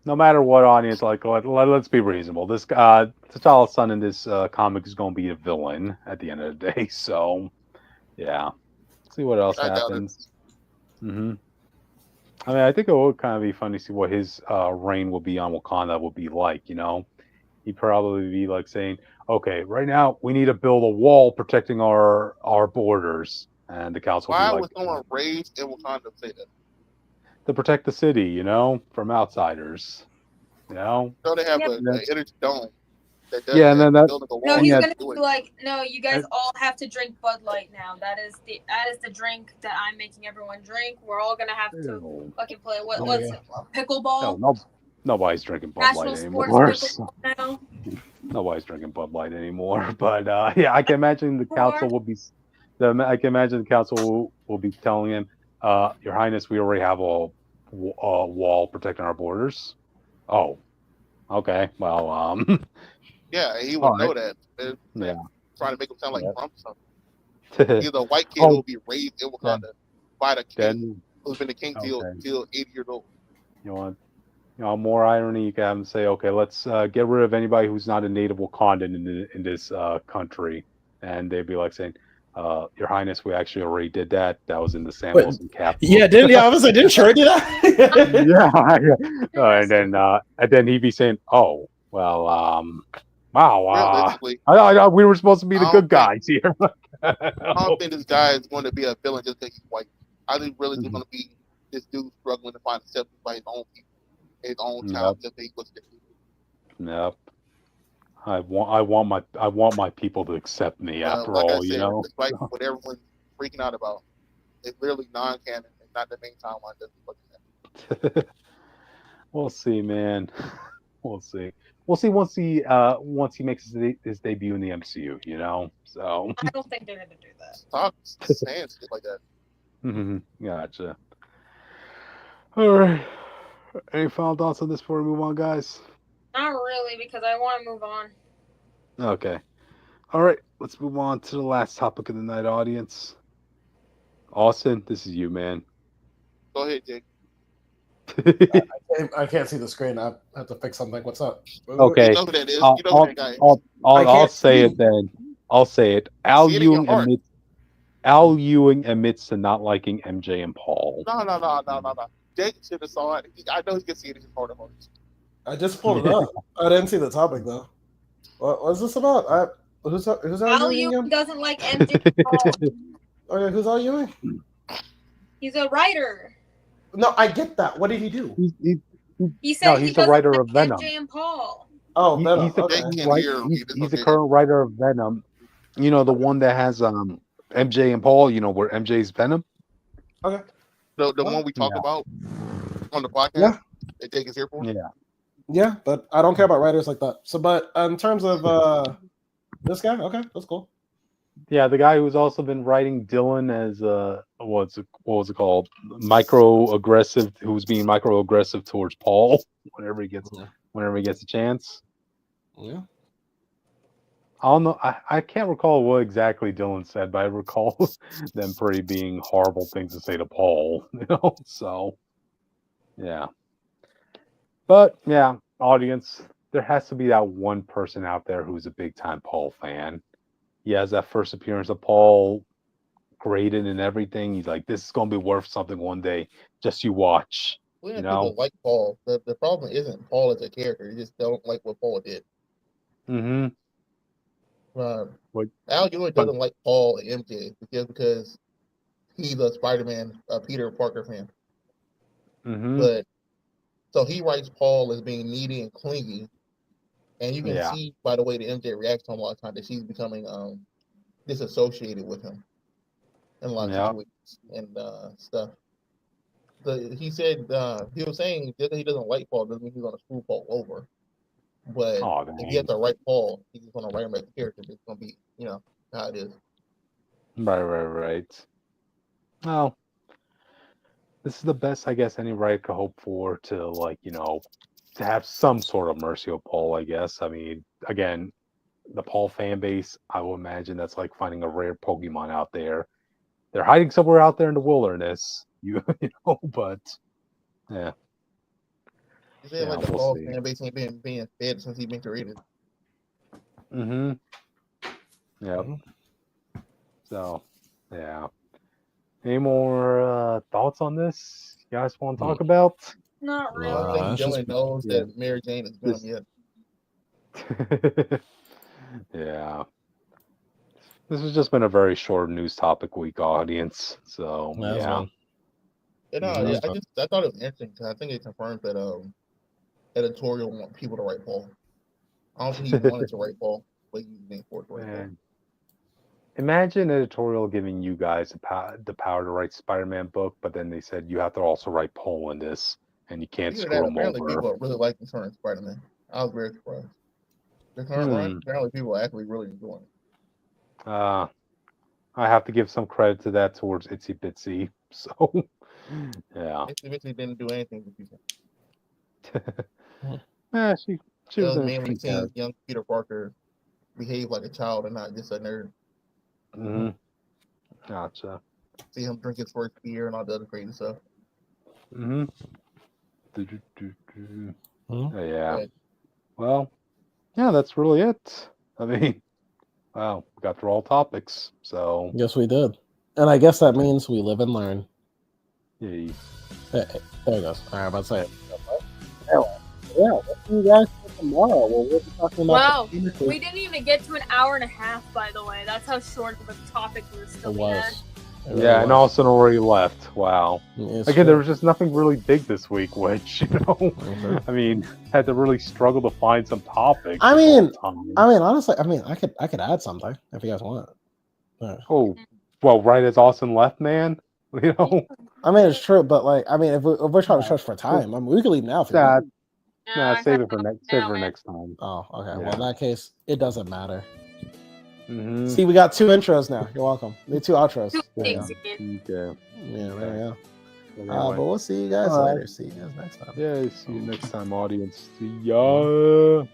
S3: No matter what, audience, like let's be reasonable. This T'Challa's son in this comic is going to be a villain at the end of the day. So, yeah. See what else happens. I mean, I think it would kind of be fun to see what his reign will be on Wakanda will be like. You know, he'd probably be like saying, "Okay, right now we need to build a wall protecting our borders," and the council.
S4: Why would someone raised in Wakanda say that?
S3: To protect the city, you know, from outsiders. You know?
S4: So they have an energy dome.
S3: And then that.
S2: No, he's gonna be like, no, you guys all have to drink Bud Light now. That is the drink that I'm making everyone drink. We're all gonna have to fucking play what's it? Pickleball?
S3: No, nobody's drinking Bud Light anymore. Now. Nobody's drinking Bud Light anymore. But yeah, I can imagine the council will be. I can imagine the council will be telling him, Your Highness, we already have a wall protecting our borders. Oh, okay. Well,
S4: yeah, he would know that.
S3: Yeah,
S4: trying to make him sound like Trump or something. He's a white kid who will be raised in Wakanda by the king, who's been the king till 80 years old.
S3: You know, more irony. You can have him say, "Okay, let's get rid of anybody who's not a native Wakandan in this country," and they'd be like saying, Your Highness, we actually already did that. That was in the Sam Wilson capital.
S1: Yeah, didn't Sherry do that?
S3: yeah. And then he'd be saying, "Oh, well, wow, I we were supposed to be the good guys here."
S4: I don't think this guy is going to be a villain just because he's white. I think really he's going to be this dude struggling to find acceptance by his own people, his own town, just he was different.
S3: Nope. I want my people to accept me after
S4: like
S3: all,
S4: I said,
S3: you know.
S4: Despite what everyone's freaking out about, it's literally non-canon and not the main timeline. Doesn't
S3: We'll see, man. We'll see. We'll see once he makes his debut in the MCU, you know. So
S2: I don't think they're gonna do that.
S4: Stop saying shit like that.
S3: Gotcha. All right. Any final thoughts on this before we move on, guys?
S2: Not really, because I want to move on.
S3: Okay. All right. Let's move on to the last topic of the night, audience. Austin, this is you, man.
S4: Go ahead, Jake.
S1: I can't see the screen. I have to fix something. What's up?
S3: Okay.
S4: You know who that is. You know that guy.
S3: I'll say it then. I'll say it. Al Ewing admits to not liking MJ and Paul.
S4: No. Jake should have saw it. I know he can see it in his heart of hearts.
S1: I just pulled it up. I didn't see the topic though. What's this about? Who's
S2: Al Ewing doesn't like MJ and Paul.
S1: Okay, who's Al Ewing?
S2: He's a writer.
S1: No, I get that. What did he do?
S2: He said
S3: he's the writer of Venom.
S2: MJ and Paul.
S1: Oh, Venom.
S3: He's the current writer of Venom. You know, the one that has MJ and Paul. You know, where MJ's Venom.
S1: Okay.
S4: The one we talk about on the podcast. Yeah. That Jake is here for.
S1: Yeah, but I don't care about writers like that. So, but in terms of this guy, okay, that's cool.
S3: Yeah, the guy who's also been writing Dylan as what was it called? Microaggressive, who's being microaggressive towards Paul whenever he gets a chance.
S1: Yeah.
S3: I don't know. I can't recall what exactly Dylan said, but I recall them pretty being horrible things to say to Paul. You know, so yeah. But yeah, audience, there has to be that one person out there who's a big time Paul fan. He has that first appearance of Paul graded and everything. He's like, this is gonna be worth something one day. Just you watch.
S4: You know, people like Paul. The problem isn't Paul as a character. You just don't like what Paul did. Al Ewing doesn't like Paul and MJ because he's a Spider-Man, Peter Parker fan. But so he writes Paul as being needy and clingy, and you can see by the way the MJ reacts to him all the time that she's becoming disassociated with him. in a lot of situations and stuff. He said he was saying that he doesn't like Paul doesn't mean he's gonna screw Paul over. But if he has the right Paul, he's just gonna write him as a character. It's gonna be, how it is.
S3: Right. Well, this is the best I guess any writer could hope for to to have some sort of mercy of Paul, I guess. I mean, again, the Paul fan base, I would imagine that's like finding a rare Pokemon out there. They're hiding somewhere out there in the wilderness. But yeah.
S4: You said the Paul fan base ain't been being fed since he's been created.
S3: Mm-hmm. Yep. So, yeah. Any more thoughts on this you guys want to talk about?
S2: Not really.
S4: I think Dylan knows that Mary Jane is gonna get.
S3: Yeah. This has just been a very short news topic week, audience. So yeah.
S4: I thought it was interesting because I think it confirms that editorial want people to write Paul. I don't think he wanted to write Paul, but he's being forced to write Paul.
S3: Imagine editorial giving you guys the power to write Spider-Man book, but then they said you have to also write Paul in this, and you can't screw him over.
S4: People really like the current Spider-Man. I was very surprised. The current run, apparently people are actually really enjoying it.
S3: I have to give some credit to that towards Itsy Bitsy. So, yeah.
S4: Itsy Bitsy didn't do anything with people.
S3: Yeah, she was
S4: mainly seeing young Peter Parker behave like a child and not just a nerd.
S3: Mm-hmm. Gotcha.
S4: See him drink his first beer and all the other crazy stuff.
S3: Mm-hmm. Yeah. Well, yeah, that's really it. I mean, wow, we got through all topics. So
S1: yes, we did, and I guess that means we live and learn.
S3: Yay.
S1: Hey, there it goes. All right, I'm about to say it. Yeah, we'll see you guys tomorrow. We'll be talking about.
S2: Wow, we didn't even get to an hour and a half. By the way, that's how short of a topic list we had.
S3: Yeah, and Austin already left. Wow. Again, there was just nothing really big this week, which I mean, had to really struggle to find some topics.
S1: I mean, honestly, I could add something if you guys want.
S3: Oh, well, right as Austin left, man.
S1: I mean, it's true, but if we're trying to stretch for time, we can leave now if you want.
S3: Nah, save it for next time.
S1: Oh, okay. Yeah. Well, in that case, it doesn't matter.
S3: Mm-hmm.
S1: See, we got 2 intros now. You're welcome. We 2 outros.
S3: Okay.
S1: Yeah, there we go. But we'll see you guys later. See you guys next time.
S3: Yeah, see you next time, audience. See ya.